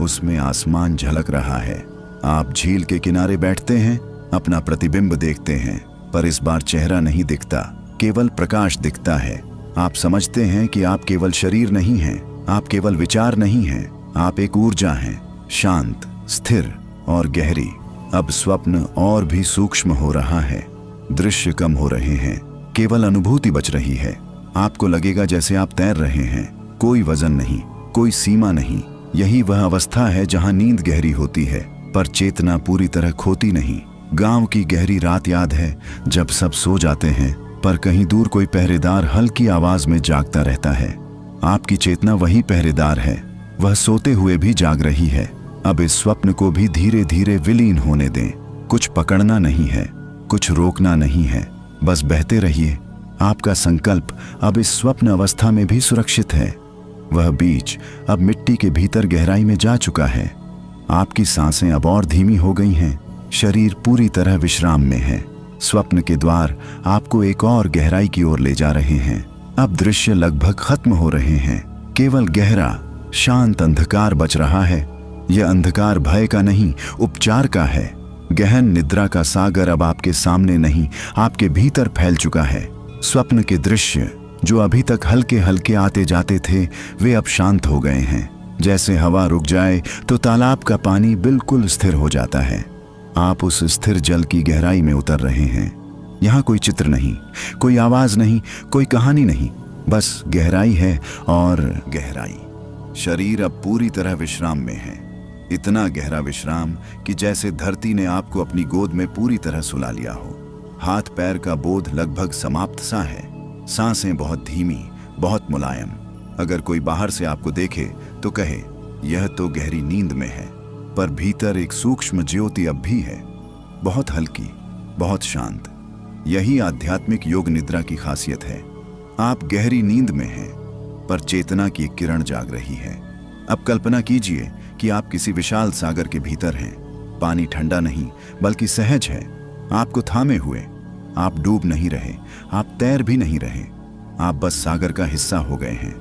उसमें आसमान झलक रहा है। आप झील के किनारे बैठते हैं, अपना प्रतिबिंब देखते हैं, पर इस बार चेहरा नहीं दिखता, केवल प्रकाश दिखता है। आप समझते हैं कि आप केवल शरीर नहीं हैं, आप केवल विचार नहीं हैं, आप एक ऊर्जा हैं, शांत, स्थिर और गहरी। अब स्वप्न और भी सूक्ष्म हो रहा है। दृश्य कम हो रहे हैं, केवल अनुभूति बच रही है। आपको लगेगा जैसे आप तैर रहे हैं, कोई वजन नहीं, कोई सीमा नहीं। यही वह अवस्था है जहां नींद गहरी होती है, पर चेतना पूरी तरह खोती नहीं। गांव की गहरी रात याद है, जब सब सो जाते हैं, पर कहीं दूर कोई पहरेदार हल्की आवाज में जागता रहता है। आपकी चेतना वही पहरेदार है, वह सोते हुए भी जाग रही है। अब इस स्वप्न को भी धीरे धीरे विलीन होने दें। कुछ पकड़ना नहीं है, कुछ रोकना नहीं है, बस बहते रहिए। आपका संकल्प अब इस स्वप्न अवस्था में भी सुरक्षित है। वह बीज अब मिट्टी के भीतर गहराई में जा चुका है। आपकी सांसें अब और धीमी हो गई हैं, शरीर पूरी तरह विश्राम में है। स्वप्न के द्वार आपको एक और गहराई की ओर ले जा रहे हैं। अब दृश्य लगभग खत्म हो रहे हैं, केवल गहरा, शांत अंधकार बच रहा है। यह अंधकार भय का नहीं, उपचार का है। गहन निद्रा का सागर अब आपके सामने नहीं, आपके भीतर फैल चुका है। स्वप्न के दृश्य जो अभी तक हल्के हल्के आते जाते थे, वे अब शांत हो गए हैं। जैसे हवा रुक जाए तो तालाब का पानी बिल्कुल स्थिर हो जाता है। आप उस स्थिर जल की गहराई में उतर रहे हैं। यहाँ कोई चित्र नहीं, कोई आवाज नहीं, कोई कहानी नहीं, बस गहराई है और गहराई। शरीर अब पूरी तरह विश्राम में है, इतना गहरा विश्राम कि जैसे धरती ने आपको अपनी गोद में पूरी तरह सुला लिया हो। हाथ पैर का बोध लगभग समाप्त सा है। सांसें बहुत धीमी, बहुत मुलायम। अगर कोई बाहर से आपको देखे तो कहे यह तो गहरी नींद में है, पर भीतर एक सूक्ष्म ज्योति अब भी है, बहुत हल्की, बहुत शांत। यही आध्यात्मिक योग निद्रा की खासियत है। आप गहरी नींद में हैं, पर चेतना की एक किरण जाग रही है। अब कल्पना कीजिए कि आप किसी विशाल सागर के भीतर हैं। पानी ठंडा नहीं, बल्कि सहज है, आपको थामे हुए। आप डूब नहीं रहे, आप तैर भी नहीं रहे, आप बस सागर का हिस्सा हो गए हैं।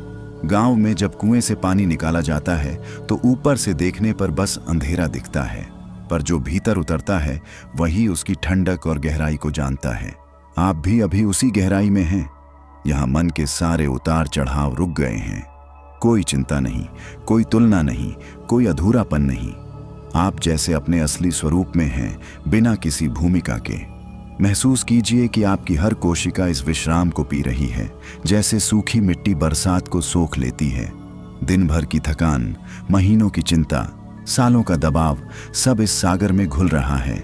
गांव में जब कुएं से पानी निकाला जाता है तो ऊपर से देखने पर बस अंधेरा दिखता है, पर जो भीतर उतरता है वही उसकी ठंडक और गहराई को जानता है। आप भी अभी उसी गहराई में हैं। यहाँ मन के सारे उतार चढ़ाव रुक गए हैं। कोई चिंता नहीं, कोई तुलना नहीं, कोई अधूरापन नहीं। आप जैसे अपने असली स्वरूप में हैं, बिना किसी भूमिका के। महसूस कीजिए कि आपकी हर कोशिका इस विश्राम को पी रही है, जैसे सूखी मिट्टी बरसात को सोख लेती है। दिन भर की थकान, महीनों की चिंता, सालों का दबाव, सब इस सागर में घुल रहा है।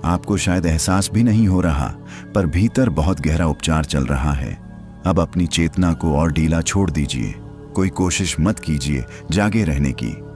आपको शायद एहसास भी नहीं हो रहा, पर भीतर बहुत गहरा उपचार चल रहा है। अब अपनी चेतना को और ढीला छोड़ दीजिए। कोई कोशिश मत कीजिए जागे रहने की।